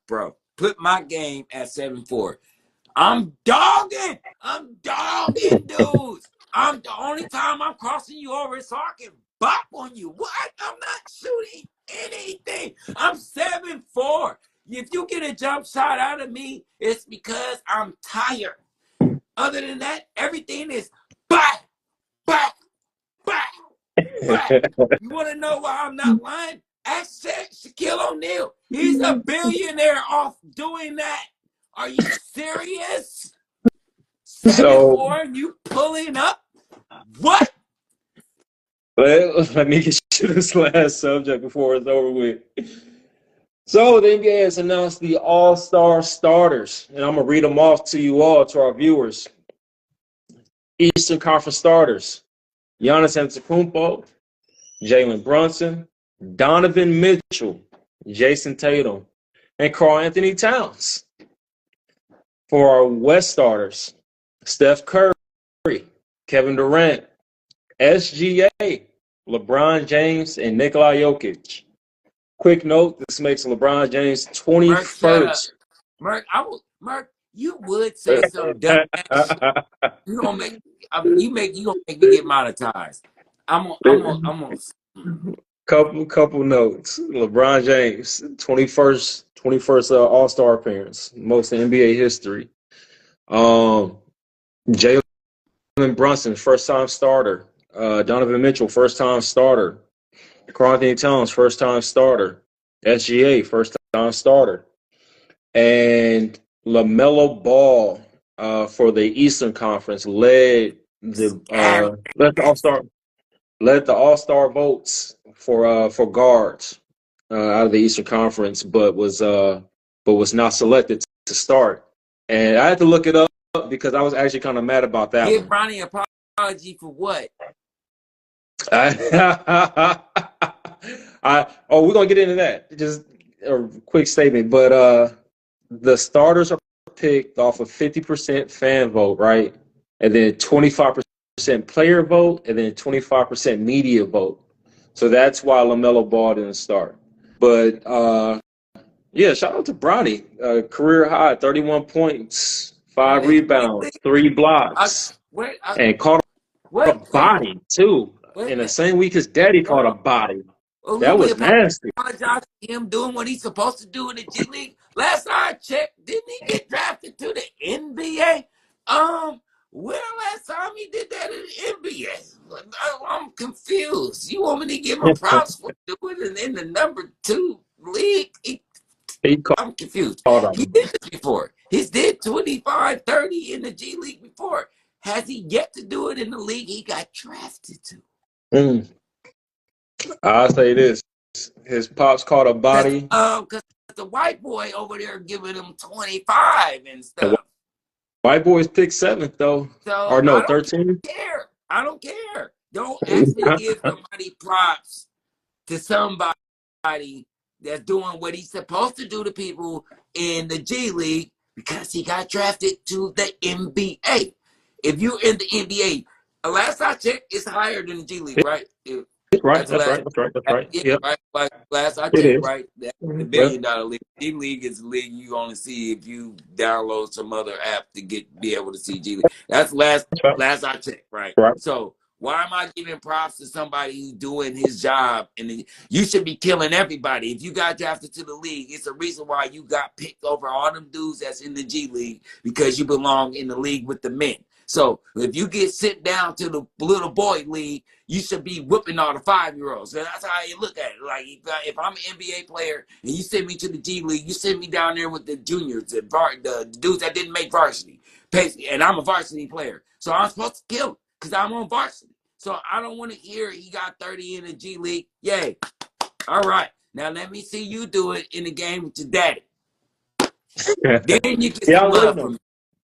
B: Bro. Put my game at 7-4. I'm dogging dudes. I'm the only time I'm crossing you over is so I can bop on you. What? I'm not shooting anything. I'm 7'4". If you get a jump shot out of me, it's because I'm tired. Other than that, everything is back, back, back, back. You want to know why I'm not lying? Ask Shaquille O'Neal. He's a billionaire off doing that. Are you serious?
C: So
B: 7'4", and you pulling up? What?
C: let me get to this last subject before it's over with. So the NBA has announced the All-Star starters, and I'm gonna read them off to you all, to our viewers. Eastern Conference starters: Giannis Antetokounmpo, Jalen Brunson, Donovan Mitchell, Jason Tatum, and Karl Anthony Towns. For our West starters: Steph Curry, Kevin Durant, SGA, LeBron James, and Nikola Jokic. Quick note: this makes LeBron James
B: Merk, shut up.
C: 21st.
B: Merk, you would say some dumb ass shit. You don't make you gonna make me get monetized. I'm on.
C: Couple notes. LeBron James, 21st All-Star appearance, most in NBA history. Jalen Brunson, first time starter. Donovan Mitchell, first time starter. Karl Anthony Towns, first time starter. SGA, first time starter. And LaMelo Ball, for the Eastern Conference, led the All-Star votes for guards out of the Eastern Conference, but was not selected to start. And I had to look it up because I was actually kind of mad about that
B: Give
C: one.
B: Ronnie an apology for what?
C: We're gonna get into that. Just a quick statement, but the starters are picked off of 50% fan vote, right? And then 25% player vote, and then 25% media vote. So that's why LaMelo Ball didn't start. But yeah, shout out to Bronny. Career high, 31 points, 5
B: And
C: rebounds, 3
B: I,
C: blocks,
B: wait,
C: and caught a body too.
B: wait a
C: In the
B: minute.
C: same week his daddy
B: Hold
C: caught a
B: on.
C: body.
B: Will
C: That
B: we
C: was nasty.
B: apologize for him doing what he's supposed to do in the G League? Last I checked, didn't he get drafted to the NBA? When last time he did that in the NBA? I'm confused. You want me to give him props for doing it in the number 2 league?
C: He
B: I'm confused.
C: caught
B: He
C: him.
B: did this before. He's did 25, 30 in the G League before. Has he yet to do it in the league he got drafted to?
C: I'll say this. His pops caught a
B: Cause
C: body.
B: cause the white boy over there giving him 25 and
C: The
B: stuff.
C: white boys picked seventh though,
B: So
C: or no,
B: I don't
C: 13.
B: care. I don't care. Don't actually give somebody props to somebody that's doing what he's supposed to do to people in the G League because he got drafted to the NBA. If you're in the NBA, last I checked, it's higher than the G League, right?
C: Right.
B: That's the
C: That's
B: last.
C: right. That's right. That's right.
B: Yeah,
C: Yep.
B: right. Like last I
C: It
B: checked,
C: is.
B: right? That's the $1
C: Well,
B: billion league. G League is a league you only see if you download some other app to be able to see G League. That's
C: that's right.
B: last I checked, right?
C: Right.
B: So why am I giving props to somebody who's doing his job? And you should be killing everybody. If you got drafted to the league, it's a reason why you got picked over all them dudes that's in the G League because you belong in the league with the men. So if you get sent down to the little boy league, you should be whipping all the 5-year-olds. So that's how you look at it. Like if I'm an NBA player and you send me to the G League, you send me down there with the juniors, the dudes that didn't make varsity, and I'm a varsity player, so I'm supposed to kill him because I'm on varsity. So I don't want to hear he got 30 in the G League. Yay! All right, now let me see you do it in the game with your daddy. Then you get
C: Yeah,
B: some
C: I'm waiting
B: love
C: on
B: from
C: it.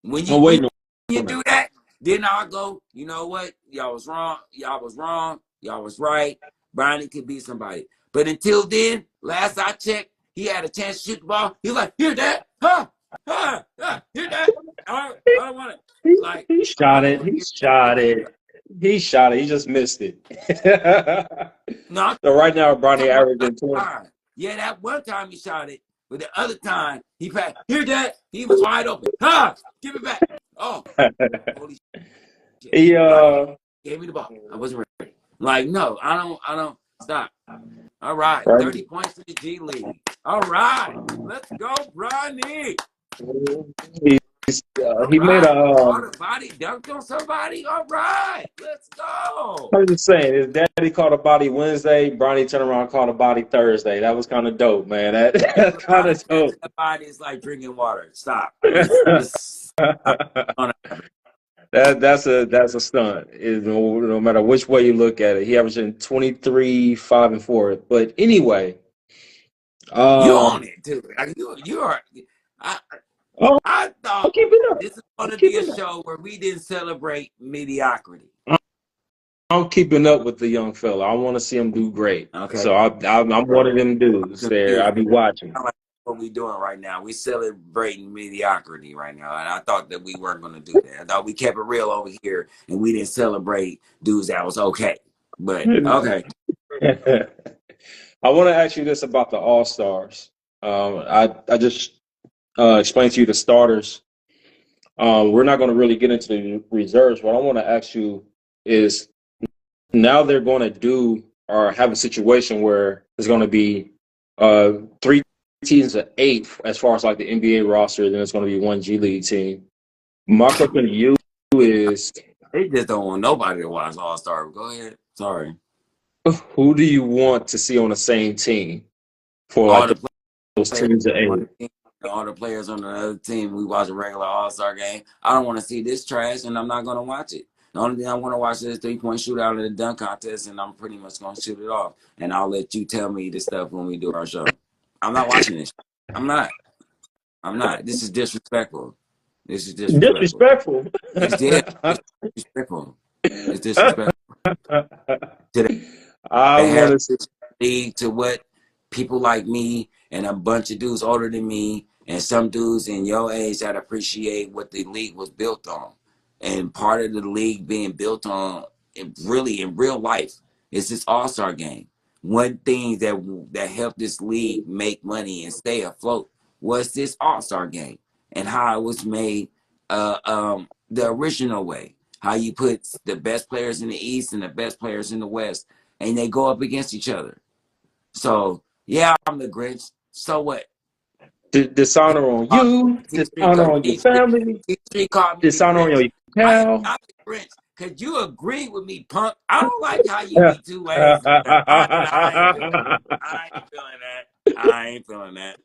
B: me. When
C: I'm
B: you
C: waiting
B: you
C: on it.
B: do that, then I'll go, you know what? Y'all was wrong. Y'all was wrong. Y'all was right. Bronny could be somebody. But until then, last I checked, he had a chance to shoot the ball. He was like, hear that? Huh? Huh? Huh? Hear that? I don't want it. Like,
C: He
B: I
C: shot
B: don't
C: it.
B: want to
C: He
B: hear
C: shot
B: that.
C: it. He shot it. He just missed it.
B: No, I'm
C: So right now, Bronny
B: talking about
C: averaging 20.
B: time. Yeah, that one time he shot it. But the other time, he passed. Hear that? He was wide open. Huh? Give it back. Oh, holy shit.
C: He
B: Bronny gave me the ball. I wasn't ready. Like, no, I don't stop. All right.
C: right.
B: 30 points to the G League. All right. Let's go, Bronny. All
C: He made a.
B: right. Caught a body, dunked on somebody. All right. Let's go.
C: I was just saying, his daddy caught a body Wednesday. Bronny turned around and caught a body Thursday. That was kind of dope, man. That's kind of
B: Catching
C: dope.
B: a body is like drinking water. Stop. It's
C: That's a stunt. No matter which way you look at it, he averaging 23, 5, and 4. But anyway,
B: you own
C: um,
B: it too. Like, you are. I,
C: oh,
B: I
C: I'm
B: thought
C: keeping up.
B: this is going
C: I'm
B: to be a
C: keeping up.
B: show where we didn't celebrate mediocrity.
C: I'm keeping up with the young fella. I want to see him do great.
B: Okay.
C: So I'm one of them dudes there.
B: Confused.
C: I'll be watching.
B: Like what we doing right now. We celebrating mediocrity right now, and I thought that we weren't going to do that. I thought we kept it real over here, and we didn't celebrate dudes that was okay. But okay,
C: I want to ask you this about the All Stars. I just explained to you the starters. We're not going to really get into the reserves. What I want to ask you is now they're going to do or have a situation where there's going to be three teams of eight as far as like the NBA roster. Then it's going to be one G League team. My question to you is,
B: they just don't want nobody to watch All Star. Go ahead. Sorry,
C: who do you want to see on the same team for
B: all
C: like
B: the
C: those
B: players
C: teams of
B: on one
C: eight?
B: team, all the players on the other team. We watch a regular All Star game. I don't want to see this trash, and I'm not going to watch it. The only thing I'm going to watch is 3-point shootout in the dunk contest, and I'm pretty much going to shoot it off. And I'll let you tell me the stuff when we do our show. I'm not watching this. I'm not. I'm not. This is disrespectful. This is disrespectful.
C: Disrespectful.
B: It's disrespectful. It's disrespectful. To
C: I
B: have
C: want to.
B: this league to what people like me and a bunch of dudes older than me and some dudes in your age that appreciate what the league was built on. And part of the league being built on, really in real life, is this All-Star game. One thing that helped this league make money and stay afloat was this All-Star game and how it was made the original way. How you put the best players in the East and the best players in the West, and they go up against each other. So yeah, I'm the Grinch. So what?
C: Dishonor on you, dishonor on your family,
B: T3 called me the
C: dishonor on
B: Grinch.
C: your
B: I am
C: cow.
B: not the Grinch because you agree with me, punk. I don't like how you be too lazy. I ain't feeling that. I ain't feeling that. I ain't feeling that.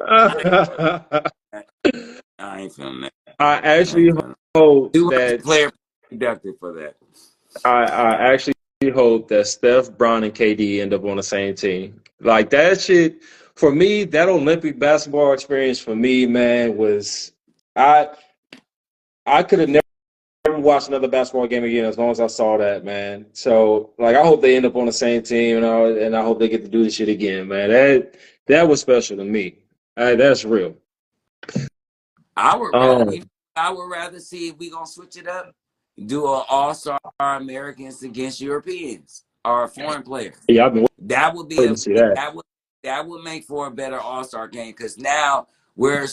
B: I ain't feeling that. I ain't feeling that.
C: I
B: I ain't
C: actually
B: feeling that.
C: hope
B: Too much
C: that
B: player productive for that.
C: I actually hope that Steph, Bron, and KD end up on the same team. Like that shit for me, that Olympic basketball experience for me, man, was I I could have never watched another basketball game again as long as I saw that, man. So like I hope they end up on the same team and I hope they get to do this shit again, man. That was special to me. That's real.
B: I would rather,
C: Um,
B: I would rather see if we gonna switch it up, do an all-star Americans against Europeans or foreign players.
C: yeah, I've been
B: That would be
C: waiting
B: a
C: to see that.
B: that would make for a better all-star game because now we're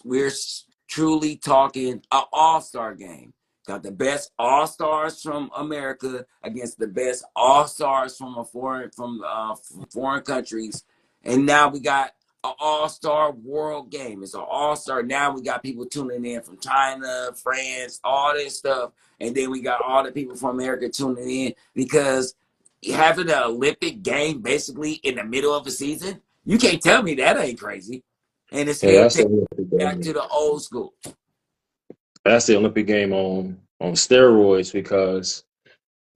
B: we're truly talking an all-star game. Got the best all-stars from America against the best all-stars from from foreign countries, and now we got an all-star world game. It's an all-star. Now we got people tuning in from China, France, all this stuff, and then we got all the people from America tuning in because having an Olympic game basically in the middle of a season, you can't tell me that ain't crazy. And it's
C: Yeah,
B: still
C: that's the
B: taking
C: Olympic
B: back
C: game.
B: to the old school.
C: That's the Olympic game on steroids because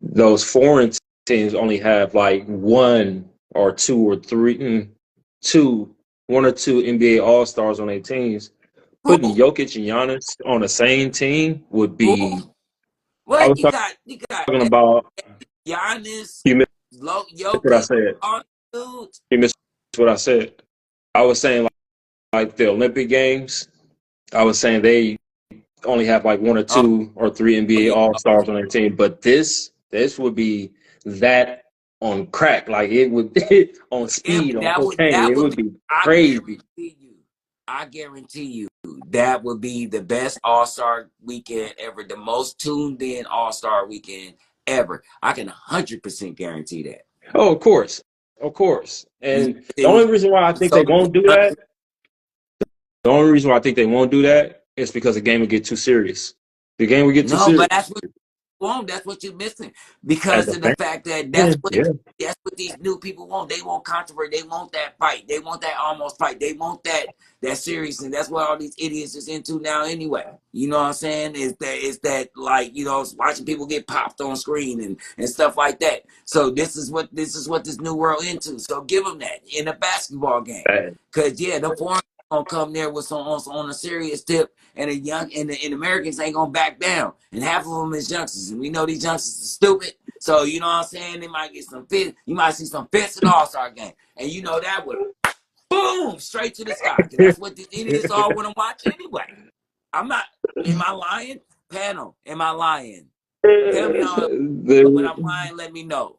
C: those foreign teams only have like one or two or three, one or two NBA All Stars on their teams. Putting
B: Who?
C: Jokic and Giannis on the same team would
B: Who?
C: be. I
B: What
C: was
B: you got
C: talking about.
B: Giannis,
C: You missed what I
B: Jokic,
C: said.
B: all dudes.
C: You missed what I said. I was saying like the Olympic Games. I was saying they only have like one or
B: Oh,
C: two or three NBA
B: yeah.
C: All
B: Oh,
C: Stars on their team. But this would be that on crack. Like it would on
B: yeah,
C: speed, on cocaine.
B: that
C: It
B: would
C: would
B: be
C: be
B: I
C: crazy.
B: guarantee you. I guarantee you that would be the best all-star weekend ever, the most tuned in all-star weekend ever. I can 100% guarantee that.
C: Oh, of course. Of course.
B: Because
C: And the
B: it would
C: only reason why I
B: be
C: think
B: so
C: they won't do that, the only reason why I think they won't do that is because the game would get too serious. The game would get too
B: no, but
C: serious.
B: that's what you want. That's what you're missing
C: As
B: because
C: a
B: of the
C: fan,
B: fact that
C: yeah.
B: that's what these new people want. They want controversy. They want that fight. They want that almost fight. They want that seriousness. That's what all these idiots is into now anyway. You know what I'm saying? Is that like, watching people get popped on screen and stuff like that. So this new world into. So give them that in a basketball game.
C: That-
B: Cause yeah, the foreign gonna come there with some on a serious tip, and the Americans ain't gonna back down, and half of them is youngsters, and we know these youngsters are stupid. So you know what I'm saying? They might get some fits. You might see some fits in the All Star game, and that would boom straight to the sky, because that's what these idiots all want to watch anyway. I'm not. Am I lying? Panel, am I lying? Tell me when I'm
C: the
B: lying. Let me know.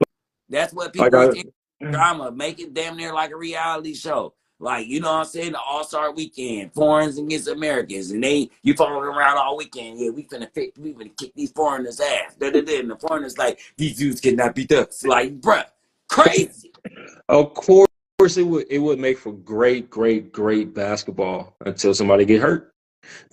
B: That's what
C: like
B: people is
C: I
B: in drama. Make it damn near like a reality show. Like, you know what I'm saying? The All-Star weekend, foreigners against Americans, and you following around all weekend. Yeah, we finna kick these foreigners' ass. And the foreigners like, these dudes cannot beat us. Like, bruh, crazy.
C: of course it would make for great basketball until somebody get hurt.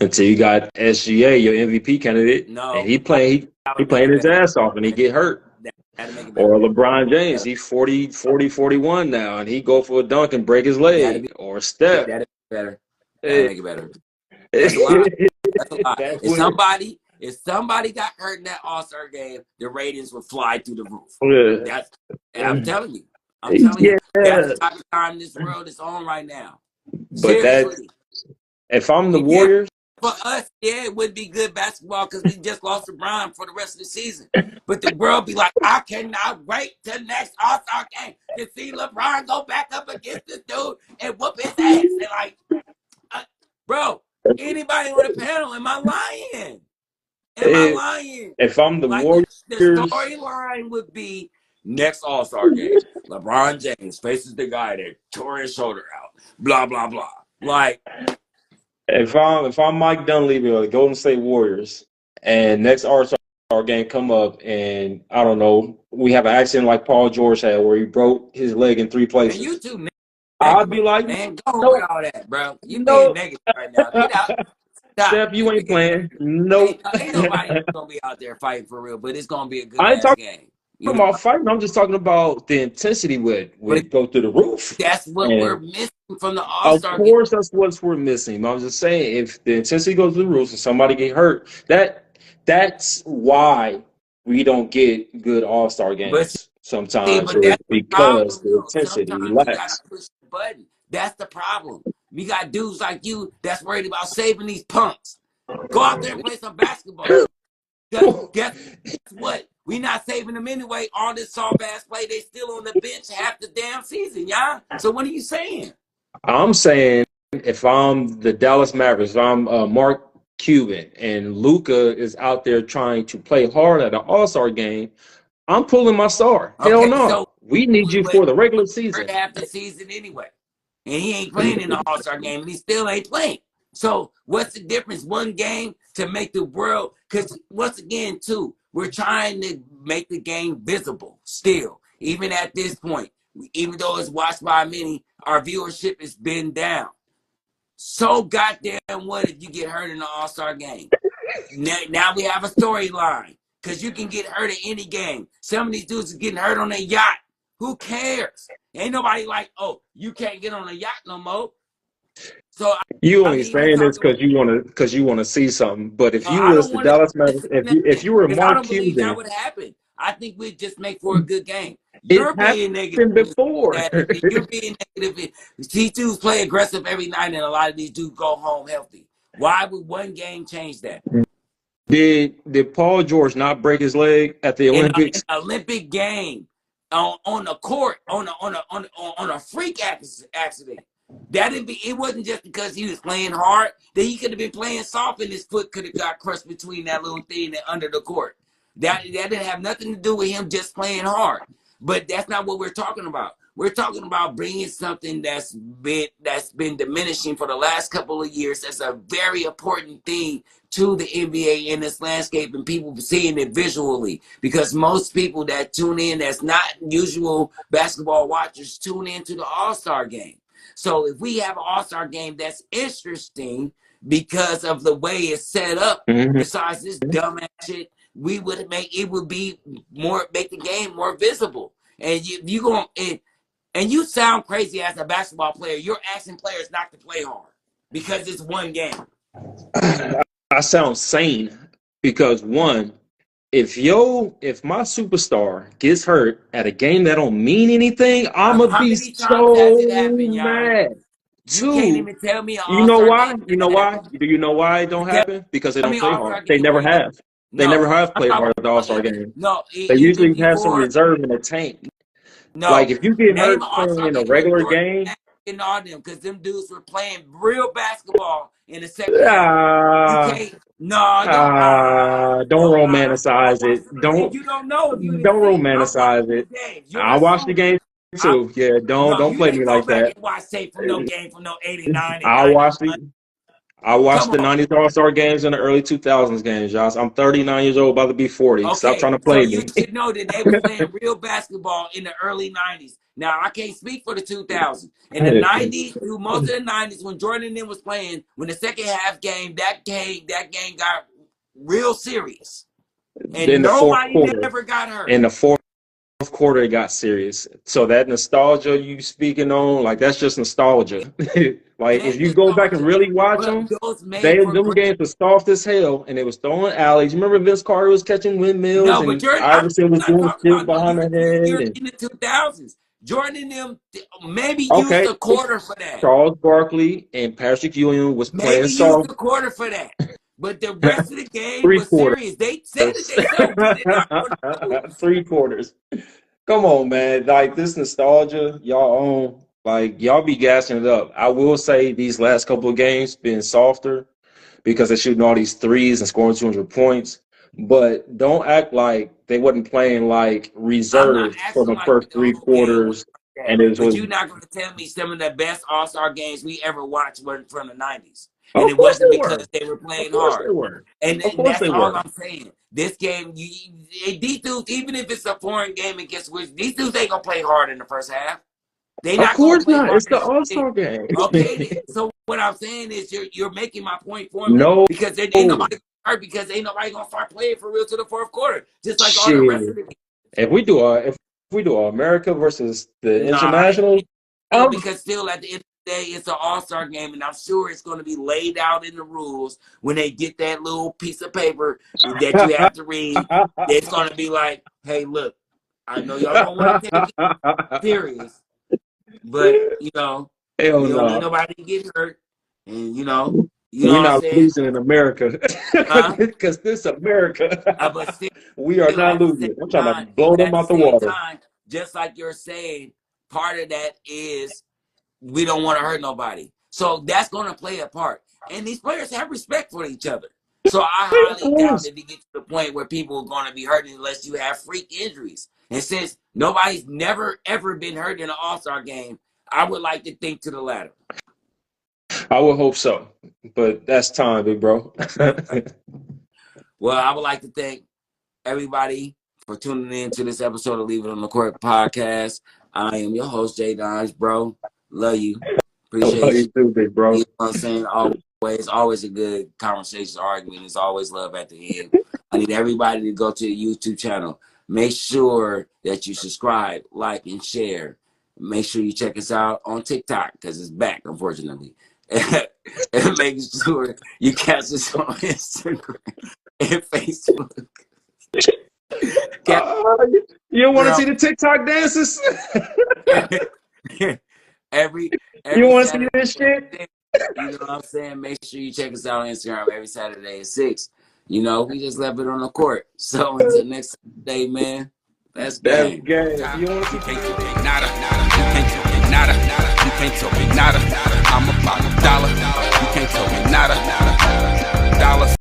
C: Until you got SGA, your MVP candidate, and
B: No,
C: he
B: that'll make
C: playing
B: it
C: his
B: better.
C: ass off and he get hurt.
B: That'll make it
C: Or
B: better.
C: LeBron James, he's 40, 41 now, and he go for a dunk and break his
B: That'll
C: leg.
B: be
C: Or Steph.
B: that'll be better. That'll
C: Eh,
B: make it better. That's a lot. That's a lot.
C: That would.
B: If somebody got hurt in that All-Star game, the ratings would fly through the roof.
C: Yeah.
B: That's I'm telling you. I'm telling you. That's the
C: Yeah.
B: type of time this world is on right now.
C: But
B: Seriously.
C: if I'm the
B: Yeah,
C: Warriors,
B: for us, yeah, it would be good basketball because we just lost LeBron for the rest of the season. But the world be like, I cannot wait till next All-Star game to see LeBron go back up against this dude and whoop his ass. And like, bro, anybody on the panel, am I lying? Am I
C: eh,
B: lying?
C: if I'm the
B: Like
C: Warriors,
B: the storyline would be next All Star game. LeBron James faces the guy that tore his shoulder out. Blah blah blah. Like,
C: if I'm Mike Dunleavy or the Golden State Warriors, and next All-Star game come up, and I don't know, we have an accident like Paul George had where he broke his leg in three
B: man, you
C: places,
B: too
C: I'd be
B: negative,
C: like,
B: man. Go with
C: nope,
B: all that, bro. You being
C: nope.
B: negative right now. Get out. Stop.
C: Steph, you
B: You
C: ain't
B: being
C: playing.
B: ain't,
C: Nope.
B: ain't nobody gonna be out there fighting for real, but it's gonna be a good
C: I ain't
B: ass
C: talking
B: game. You know.
C: about fighting. I'm just talking about the intensity
B: But
C: would go through the roof.
B: that's what we're
C: And
B: missing from the All
C: of
B: Star game.
C: course, that's what we're missing. I'm just saying, if the intensity goes to the roof and somebody get hurt, that's why. we don't get good All-Star
B: But
C: games
B: see,
C: sometimes.
B: but that's
C: It's
B: the
C: because
B: problem
C: the
B: though.
C: intensity
B: Sometimes you gotta
C: lacks.
B: push the button. That's the problem. We got dudes like you that's worried about saving these punks. Go out there and play some basketball. Because guess what? We not saving them anyway. All this soft ass play, they still on the bench half the damn season, y'all. So what are you saying?
C: I'm saying if I'm the Dallas Mavericks, if I'm Mark Cuban and Luca is out there trying to play hard at an All-Star game, I'm pulling my star. Hell
B: Okay, so
C: no. We need you
B: but
C: for the regular
B: hurt
C: season.
B: half the season anyway. And he ain't playing in the All-Star game, and he still ain't playing. So what's the difference? One game to make the world, because once again, too, we're trying to make the game visible still, even at this point. Even though it's watched by many, our viewership has been down. So goddamn what if you get hurt in the All-Star game? Now we have a storyline because you can get hurt at any game. Some of these dudes are getting hurt on a yacht. Who cares? Ain't nobody like, oh, you can't get on a yacht no more. So
C: You
B: I
C: only
B: mean, even
C: saying this
B: talking about,
C: because you want to see something. But if you
B: I
C: was
B: don't
C: the
B: want to
C: Dallas Mavericks,
B: see
C: if
B: nothing
C: you were
B: because I
C: Mark
B: don't believe that
C: Cuban,
B: would happen. I think we'd just make for a good game.
C: it
B: You're being negative.
C: happened before.
B: You're being negative. T2s play aggressive every night, and a lot of these dudes go home healthy. Why would one game change that?
C: Did Paul George not break his leg at the
B: In an
C: Olympics?
B: Olympic game on the court on a freak accident. That didn't be. It wasn't just because he was playing hard. That he could have been playing soft, and his foot could have got crushed between that little thing and under the court. That didn't have nothing to do with him just playing hard. But that's not what we're talking about. We're talking about bringing something that's been diminishing for the last couple of years. That's a very important thing to the NBA in this landscape, and people seeing it visually, because most people that tune in that's not usual basketball watchers tune into the All-Star game. So if we have an All-Star game that's interesting because of the way it's set up,
C: Mhm.
B: besides this dumbass shit, we would make the game more visible. And you going and you sound crazy as a basketball player. You're asking players not to play hard because it's one game.
C: I sound sane because one, if my superstar gets hurt at a game that don't mean anything, I'ma
B: How
C: be
B: many times has it
C: so
B: happened, y'all?
C: mad.
B: You can't
C: Two,
B: even tell me an
C: you know
B: All-Star game
C: why? You know
B: that
C: why?
B: happened.
C: Do you know why it don't
B: Tell,
C: happen? Because they
B: tell
C: don't
B: me an
C: play
B: All-Star
C: hard. They
B: game
C: never
B: where it happened.
C: have. They
B: No,
C: never have
B: I'm
C: played
B: talking
C: hard at the
B: about
C: All-Star game.
B: no,
C: They
B: even
C: usually have some
B: before.
C: reserve in the tank. Like
B: No,
C: if you get
B: name
C: hurt
B: an
C: playing
B: All-Star
C: in a
B: game where
C: regular
B: Jordan
C: game,
B: and all them, because them dudes were playing real basketball in the second half. You
C: ah,
B: can't. No, don't.
C: don't
B: Don't. I
C: romanticize
B: watched
C: it.
B: them games. You don't know if you didn't
C: Don't
B: see. I watched
C: romanticize
B: them
C: it.
B: games. You're
C: I watched the
B: assuming.
C: game
B: I,
C: too. Yeah,
B: no,
C: don't
B: you
C: play
B: didn't
C: me
B: go
C: like
B: back
C: that.
B: and watch tape from no game from no 89 and
C: I watched
B: 91.
C: the I watched
B: Come
C: the
B: on.
C: 90s All-Star games and the early 2000s games, Josh. I'm 39 years old, about to be 40. Stop
B: Okay,
C: trying to
B: so
C: play
B: you
C: me.
B: should know that they was playing real basketball in the early 90s. Now, I can't speak for the 2000s. In the 90s, through most of the 90s, when Jordan and them was playing, when the second half game, that game got real serious. And
C: In the fourth
B: nobody
C: quarter,
B: never got hurt.
C: in the fourth quarter, it got serious. So that nostalgia you speaking on, like that's just nostalgia.
B: It
C: Like if
B: ain't
C: you go back and
B: nostalgia,
C: really watch
B: but
C: them,
B: those made for
C: them
B: great.
C: games were soft as hell, and it was throwing alleys. You remember Vince Carter was catching windmills,
B: No, but
C: and
B: Jordan, I'm
C: Iverson was
B: not
C: doing
B: talking
C: shit
B: about no.
C: behind the
B: You're
C: head. And
B: in the 2000s. Jordan and them maybe used
C: okay,
B: a quarter for that.
C: Charles Barkley and Patrick Ewing was playing
B: Maybe use
C: soft
B: the quarter for that. But the rest of the game
C: three
B: was
C: quarters.
B: serious. They said it themselves. We did not want to lose.
C: 3 quarters. Come on, man. Like this nostalgia, y'all own. Like y'all be gassing it up. I will say these last couple of games been softer because they're shooting all these threes and scoring 200 points. But don't act like they wasn't playing like
B: I'm not
C: reserved for
B: acting
C: the
B: like
C: first
B: the
C: three
B: whole game was
C: quarters,
B: like that.
C: and it
B: But
C: was.
B: you're not going to tell me some of the best All-Star games we ever watched were from the 90s. And
C: Of
B: it
C: course
B: wasn't
C: they
B: because
C: were.
B: they were
C: Of
B: playing
C: course
B: hard.
C: they were. Of
B: And
C: course
B: that's
C: they
B: all
C: were.
B: I'm saying. This game, these dudes, even if it's a foreign game against which, these dudes ain't going to play hard in the first half. They
C: Of
B: not gonna
C: course
B: play
C: not.
B: hard.
C: It's the All Star game.
B: Okay, then. So what I'm saying is you're making my point for me
C: No
B: because there ain't nobody hurt because ain't nobody gonna start playing for real to the fourth quarter, just like all the rest of
C: shit.
B: the games.
C: If we do America versus the
B: Nah,
C: international,
B: no,
C: I'm
B: because still at the end day it's an all-star game, and I'm sure it's going to be laid out in the rules when they get that little piece of paper that you have to read. It's going to be like, hey, look, I know y'all don't want to take it serious, but
C: Hell
B: we don't need
C: no.
B: nobody to get hurt, and you know
C: We're
B: what I'm
C: not
B: saying?
C: losing in America
B: Huh?
C: because this America.
B: But still,
C: We are not
B: at the
C: losing.
B: same
C: I'm trying to
B: time,
C: blow
B: but
C: them
B: at the
C: out the
B: same
C: water.
B: time, just like you're saying, part of that is we don't want to hurt nobody. So that's going to play a part. And these players have respect for each other. So I
C: Of
B: highly doubt
C: course.
B: that it gets to the point where people are going to be hurting unless you have freak injuries. And since nobody's never, ever been hurt in an all-star game, I would like to think to the latter.
C: I would hope so. But that's time, big bro.
B: Well, I would like to thank everybody for tuning in to this episode of Leave It on the Court podcast. I am your host, Jay Dodge, bro. Love you.
C: I love
B: Appreciate
C: you
B: you.
C: too, big
B: You
C: bro.
B: know what I'm saying? Always a good conversation, argument. There's always love at the end. I need everybody to go to the YouTube channel. Make sure that you subscribe, like, and share. Make sure you check us out on TikTok because it's back, unfortunately. And make sure you catch us on Instagram and Facebook. Catch
C: Uh, you don't want to
B: us
C: see the TikTok dances?
B: every
C: You
B: every
C: want to see
B: Saturday
C: this
B: at
C: shit?
B: 6. You know what I'm saying? Make sure you check us out on Instagram every Saturday at 6. We just left it on the court. So until next day, man, that's
C: That's
B: game.
C: game. You want to see?
A: You can't tell me nada. You can't tell me nada. You can't tell me nada. I'm about a dollar. You can't tell me nada. Dollars.